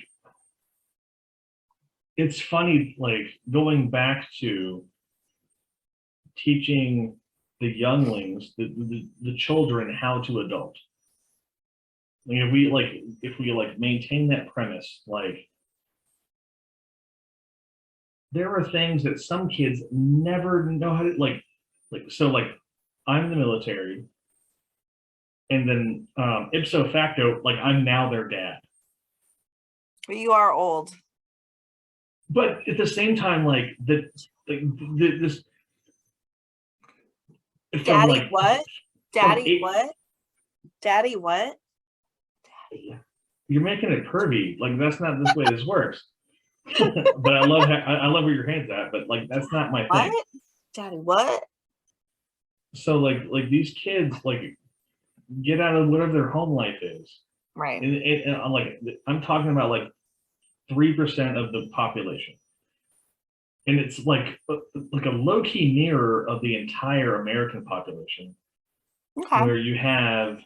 it's funny, like going back to teaching the younglings, the children how to adult. I mean, if we like maintain that premise, like there are things that some kids never know how to like so like I'm in the military and then ipso facto like I'm now their dad, But you are old. but at the same time this from Daddy, like what? from Daddy, eight, what? Daddy, what? you're making it pervy, like that's not this way this works. But I love where your hand's at, but like that's not my thing. What? Daddy, what? So like these kids like get out of whatever their home life is. Right. And I'm talking about like 3% of the population. And it's like a low-key mirror of the entire American population, Okay. where you have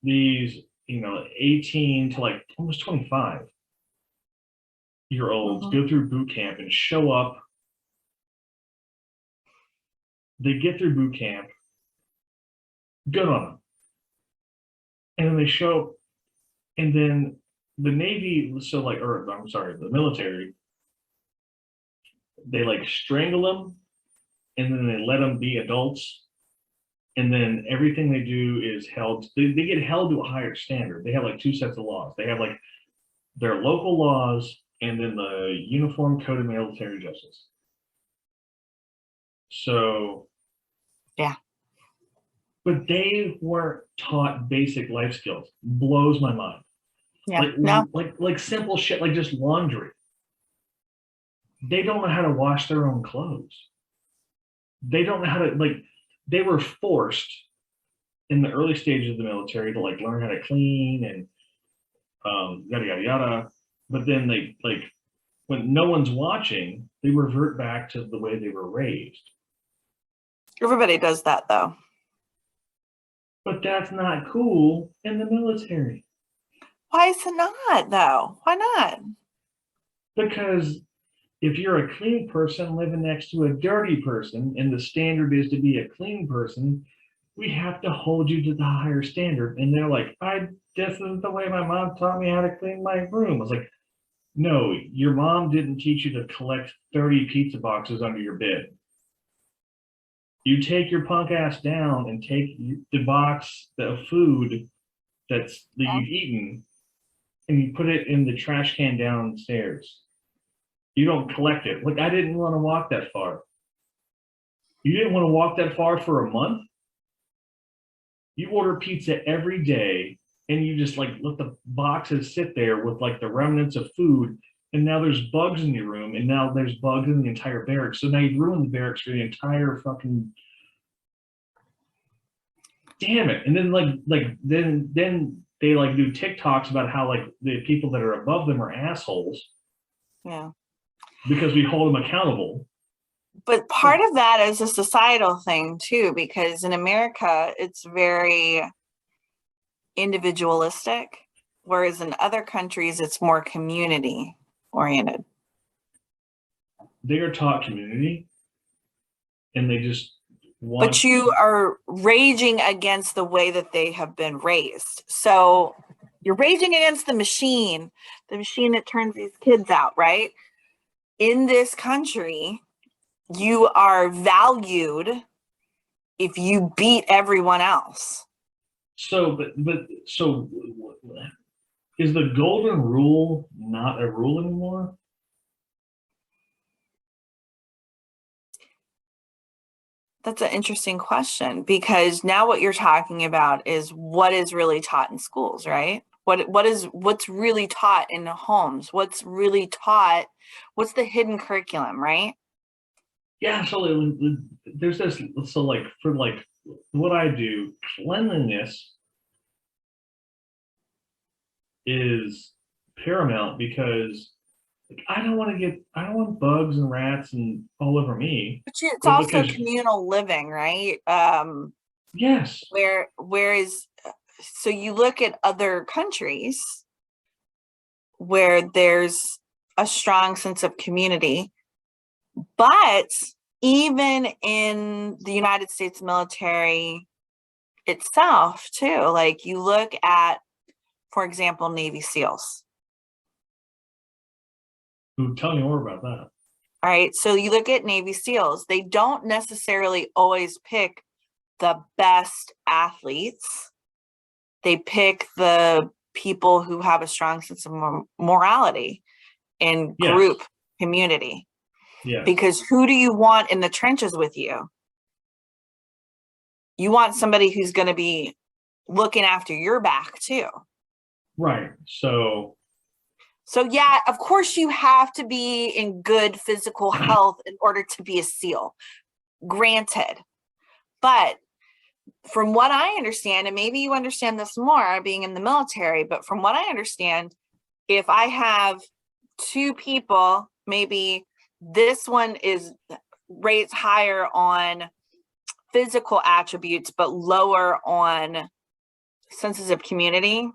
these, 18 to like almost 25-year-olds go through boot camp and show up. They get through boot camp, good on them. And then they show up, and then the Navy, so like, or I'm sorry, the military they like strangle them, and then they let them be adults, and then everything they do is held. They get held to a higher standard. They have like two sets of laws. They have like their local laws, and then the Uniform Code of Military Justice. So Yeah. But they weren't taught basic life skills. Blows my mind. Yeah. Like No. like simple shit, like just laundry. They don't know how to wash their own clothes. They don't know how to like. They were forced in the early stages of the military to like learn how to clean and yada yada yada. But then they like when no one's watching, they revert back to the way they were raised. Everybody does that though. But that's not cool in the military. Why is it not though? Why not? Because if you're a clean person living next to a dirty person and the standard is to be a clean person, we have to hold you to the higher standard. And they're like, this isn't the way my mom taught me how to clean my room. I was like, no, your mom didn't teach you to collect 30 pizza boxes under your bed. You take your punk ass down and take the box of food that you've eaten and you put it in the trash can downstairs. You don't collect it. Like, I didn't want to walk that far. You didn't want to walk that far for a month? You order pizza every day and you just like let the boxes sit there with like the remnants of food, and now there's bugs in your room, and now there's bugs in the entire barracks. So now you've ruined the barracks for the entire fucking damn it. And then then they like do TikToks about how like the people that are above them are assholes. Yeah. Because we hold them accountable. But part of that is a societal thing too, because in America, it's very individualistic, whereas in other countries, it's more community oriented. They are taught community and they just want. But you are raging against the way that they have been raised. So you're raging against the machine that turns these kids out, right? In this country, you are valued if you beat everyone else. So, so is the golden rule not a rule anymore? That's an interesting question, because now what you're talking about is what is really taught in schools, right? What's really taught in the homes? What's really taught? What's the hidden curriculum, right? Yeah, so there's this, so like for like what I do, cleanliness is paramount because like, I don't want bugs and rats and all over me. But it's But also because, communal living, right? yes, Whereas, so you look at other countries where there's a strong sense of community, but even in the United States military itself too, like you look at, for example, Navy SEALs. tell me more about that. All right, so you look at Navy SEALs, they don't necessarily always pick the best athletes. They pick the people who have a strong sense of morality and group community. Yeah. Because who do you want in the trenches with you? You want somebody who's going to be looking after your back too. Right. So yeah, of course you have to be in good physical health in order to be a SEAL. Granted. But from what I understand, and maybe you understand this more being in the military, but from what I understand, if I have two people, maybe this one is rates higher on physical attributes, but lower on senses of community.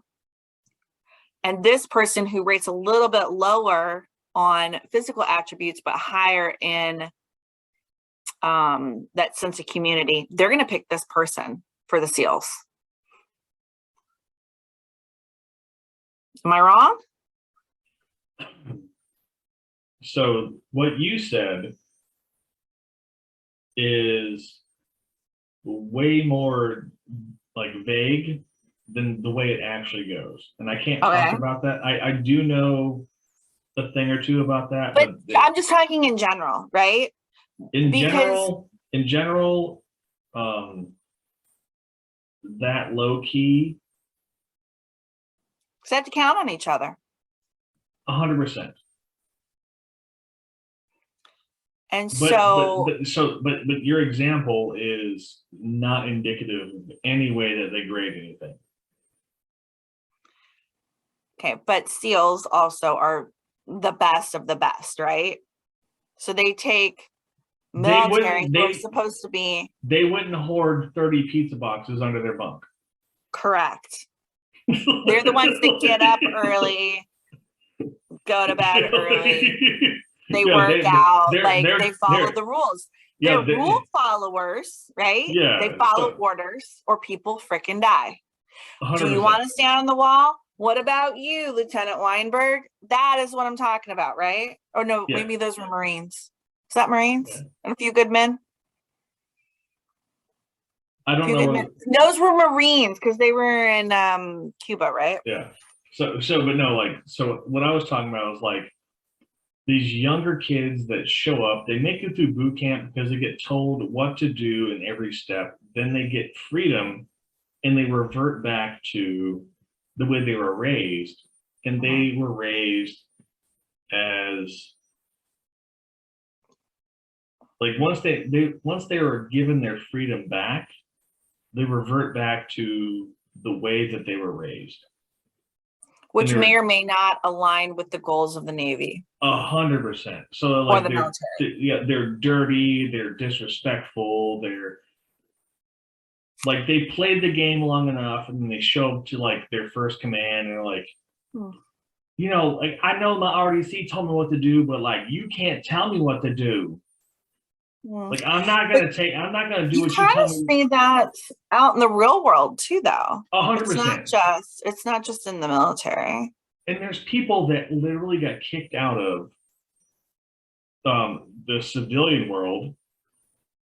And this person who rates a little bit lower on physical attributes, but higher in that sense of community, they're going to pick this person for the SEALs. Am I wrong? So what you said is way more like vague than the way it actually goes. And I can't talk Okay. about that. I do know a thing or two about that, But but I'm just talking in general, right? Because in general, um, that low key, they have to count on each other. 100%. And But your example is not indicative of any way that they grade anything. okay, but SEALs also are the best of the best, right? So they take military who are supposed to be they wouldn't hoard 30 pizza boxes under their bunk. correct. They're the ones that get up early, go to bed early, they work out, they follow the rules. They're rule followers, right? Yeah, they follow orders or people freaking die. 100%. Do you want to stand on the wall? What about you, Lieutenant Weinberg? That is what I'm talking about, right? Or no, maybe those were Marines. Is that Marines? Yeah. And a few good men? I don't know. Those were Marines because they were in Cuba, right? Yeah. So, but no, like, so what I was talking about was like these younger kids that show up, they make it through boot camp because they get told what to do in every step. Then they get freedom and they revert back to the way they were raised. And they were raised as like once they were given their freedom back, they revert back to the way that they were raised, which may or may not align with the goals of the Navy. 100%. So like the military. They're dirty, they're disrespectful, they're like they played the game long enough, and then they show up to like their first command, and they're like, you know, like I know my RDC told me what to do, but like you can't tell me what to do. Like I'm not gonna do what you kind of see that out in the real world too, though. 100%. It's not just in the military. And there's people that literally got kicked out of the civilian world.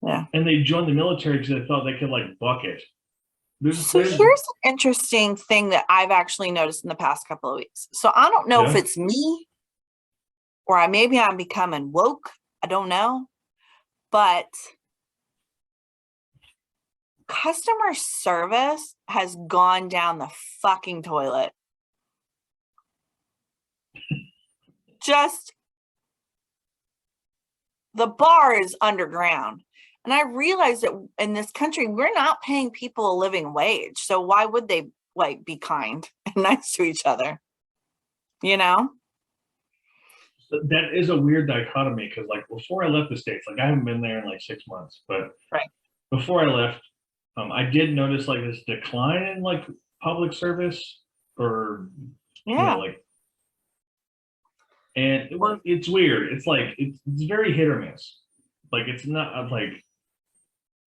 Yeah. And they joined the military because they thought they could like buck it. So here's an interesting thing that I've actually noticed in the past couple of weeks. So I don't know if it's me or maybe I'm becoming woke. I don't know. But customer service has gone down the fucking toilet. Just the bar is underground. And I realize that in this country, we're not paying people a living wage. So why would they like be kind and nice to each other? You know? That is a weird dichotomy because like before I left the States, like I haven't been there in like 6 months, but before I left, I did notice like this decline in like public service or you know, like, and it's weird. It's like it's very hit or miss. Like it's not like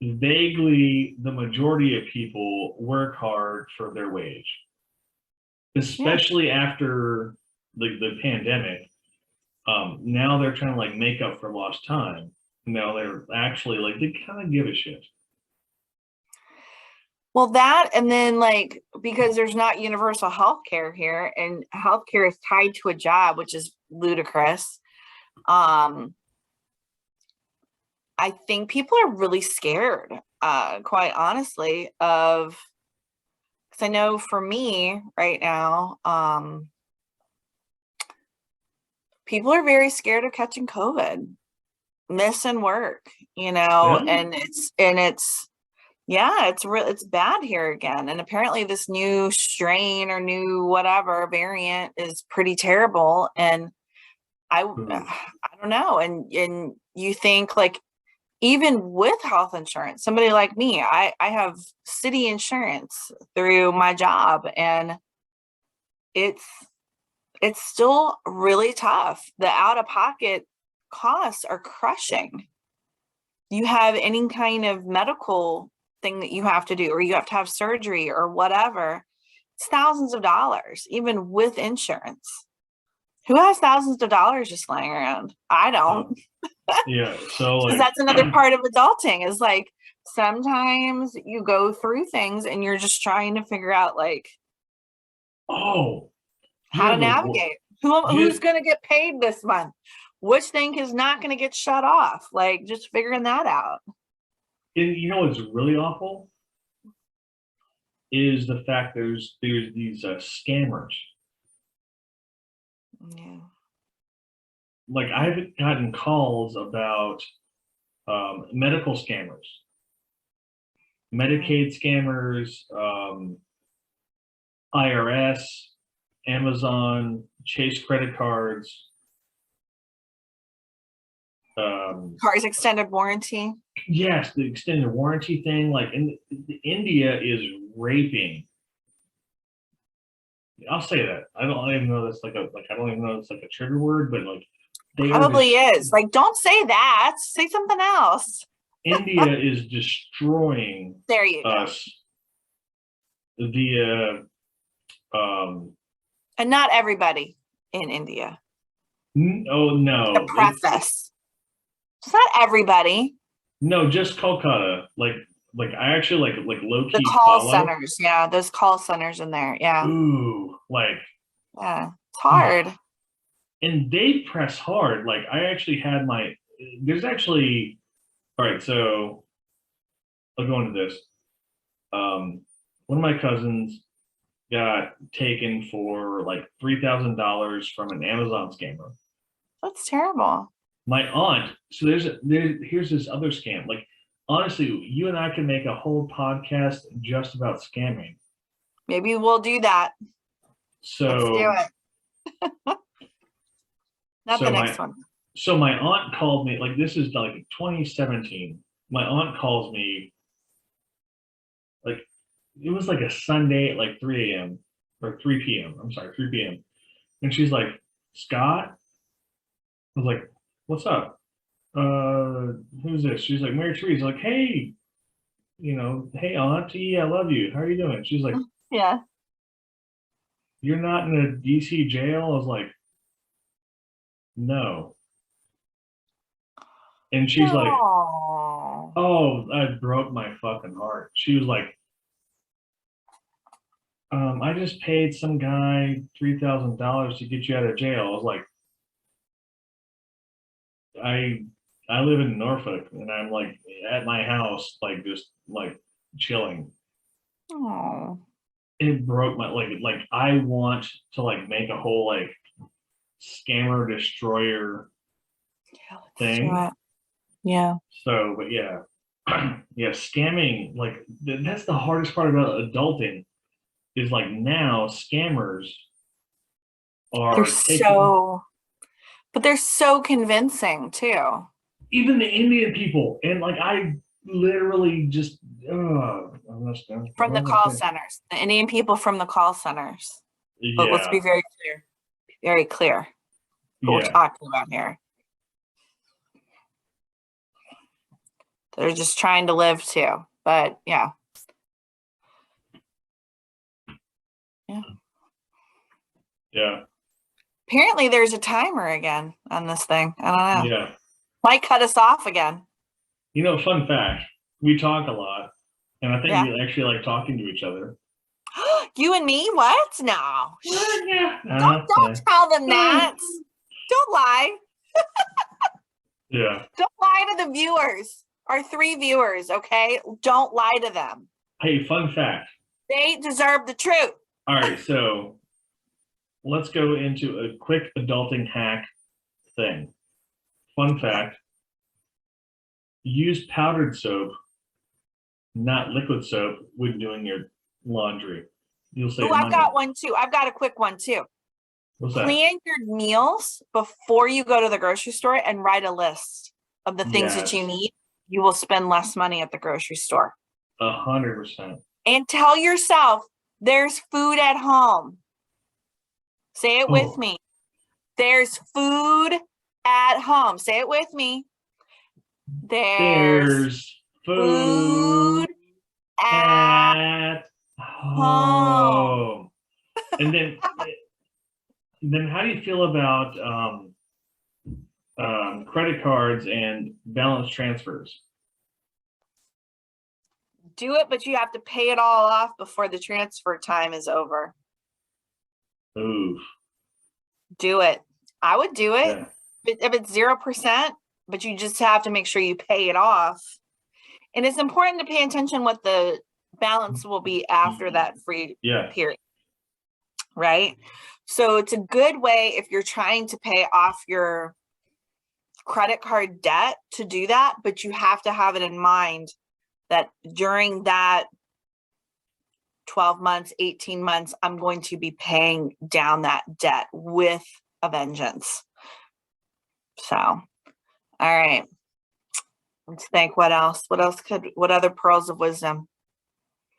vaguely the majority of people work hard for their wage, especially after the pandemic. Now they're trying to like make up for lost time. Now they're actually like they kind of give a shit. Well, that and then like because there's not universal health care here, and healthcare is tied to a job, which is ludicrous. I think people are really scared, quite honestly, of because I know for me right now, people are very scared of catching COVID, missing work, you know, and it's it's bad here again. And apparently this new strain or new whatever variant is pretty terrible. And I don't know. And you think like, even with health insurance, somebody like me, I have city insurance through my job, and it's still really tough. The out-of-pocket costs are crushing. You have any kind of medical thing that you have to do, or you have to have surgery or whatever, it's thousands of dollars, even with insurance. Who has thousands of dollars just lying around? I don't. Yeah. So like, That's another part of adulting is like sometimes you go through things and you're just trying to figure out like oh, you how know to navigate. Who's going to get paid this month? Which thing is not going to get shut off? Like just figuring that out. and you know what's really awful is the fact there's these scammers. Yeah. Like I've gotten calls about medical scammers, Medicaid scammers, IRS, Amazon, Chase credit cards. Cars extended warranty. Yes, the extended warranty thing. Like in India is raping. I'll say that. I don't even know that's I don't even know it's like a trigger word, but like they are Probably is. Like, don't say that. Say something else. India is destroying There you go. us via And not everybody in India. oh no. To preface. It's not everybody. No, just Kolkata. Like I actually like low key The call follow. centers. Yeah, there's call centers in there. Yeah. Ooh, like Yeah. It's hard. and they press hard. Like I actually had there's actually all right, so I'll go into this. One of my cousins got taken for like $3,000 from an Amazon scammer. That's terrible. My aunt, so here's this other scam. Like honestly, you and I can make a whole podcast just about scamming. Maybe we'll do that. So let's do it. Not the next one. So my aunt called me, like this is like 2017. My aunt calls me, like it was like a Sunday at like 3 a.m. or 3 p.m. I'm sorry, 3 p.m. And she's like, Scott? I was like, what's up? Who's this? She's like, Mary Therese. Like, hey, hey auntie, I love you. How are you doing? She's like, yeah. You're not in a DC jail? I was like, no. And she's like, oh, that broke my fucking heart. She was like, I just paid some guy $3,000 to get you out of jail. I was like, I live in Norfolk and I'm like at my house, like just like chilling. Oh. It broke my like I want to like make a whole like scammer destroyer thing. Yeah. So, but yeah, yeah, scamming like that's the hardest part about adulting is like now scammers are but they're so convincing too. Even the Indian people, and like I literally just from the call centers, the Indian people from the call centers. Yeah. But let's be very clear. Very clear what we're talking about here. They're just trying to live too. But yeah. Yeah. Yeah. Apparently there's a timer again on this thing. I don't know. Yeah. Might cut us off again. Fun fact, we talk a lot. And I think we actually like talking to each other. You and me? What? No. Yeah. Don't tell them that. Don't lie. Yeah. Don't lie to the viewers. Our 3 viewers, okay? Don't lie to them. Hey, fun fact. They deserve the truth. All right, so let's go into a quick adulting hack thing. Fun fact. Use powdered soap, not liquid soap, when doing your laundry. You'll save money. I've got one too. I've got a quick one too. What's that? Plan your meals before you go to the grocery store and write a list of the things that you need. You will spend less money at the grocery store. 100%. And tell yourself there's food at home. Say it with me. There's food at home. Say it with me. There's food at home. And then then how do you feel about credit cards and balance transfers? Do it, but you have to pay it all off before the transfer time is over. Ooh, Do it. I would do it. yeah. If it's 0%, but you just have to make sure you pay it off. And it's important to pay attention what the balance will be after that free Yeah. period, right? So it's a good way if you're trying to pay off your credit card debt to do that, but you have to have it in mind that during that 12 months, 18 months, I'm going to be paying down that debt with a vengeance. So, all right. Let's think what else? What other pearls of wisdom?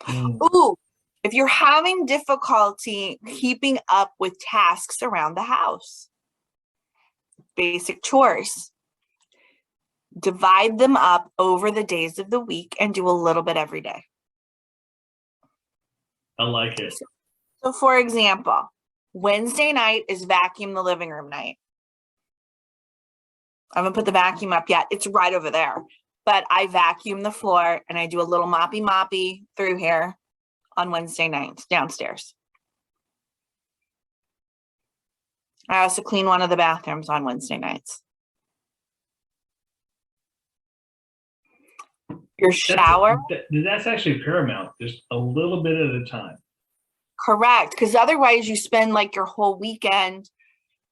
Ooh, if you're having difficulty keeping up with tasks around the house, basic chores, divide them up over the days of the week and do a little bit every day. I like it. So for example, Wednesday night is vacuum the living room night. I haven't put the vacuum up yet. It's right over there. But I vacuum the floor and I do a little moppy through here on Wednesday nights downstairs. I also clean one of the bathrooms on Wednesday nights. Your shower. That's actually paramount. Just a little bit at a time. Correct. Because otherwise you spend like your whole weekend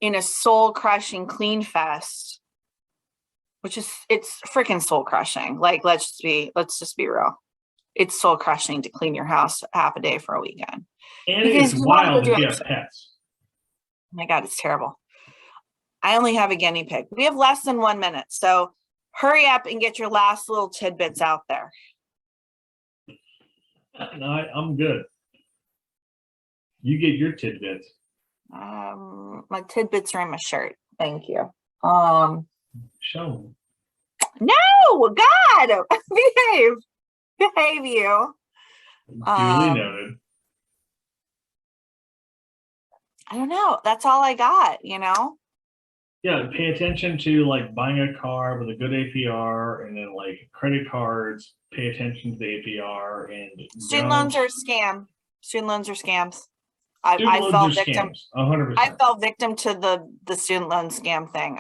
in a soul crushing clean fest, which is, it's freaking soul crushing. Like, let's just be real. It's soul crushing to clean your house half a day for a weekend. And Because it's you wanna wild go if do you it. have pets. Oh my God, it's terrible. I only have a guinea pig. We have less than 1 minute. So hurry up and get your last little tidbits out there. No, I'm good. You get your tidbits. My tidbits are in my shirt. Thank you. Show them. No, God, behave you. Duly noted. I don't know. That's all I got, you know? Yeah, pay attention to like buying a car with a good APR, and then like credit cards, pay attention to the APR, and Student loans are a scam. Student loans are scams. I Student fell loans are victim. scams, 100%. I fell victim to the student loan scam thing.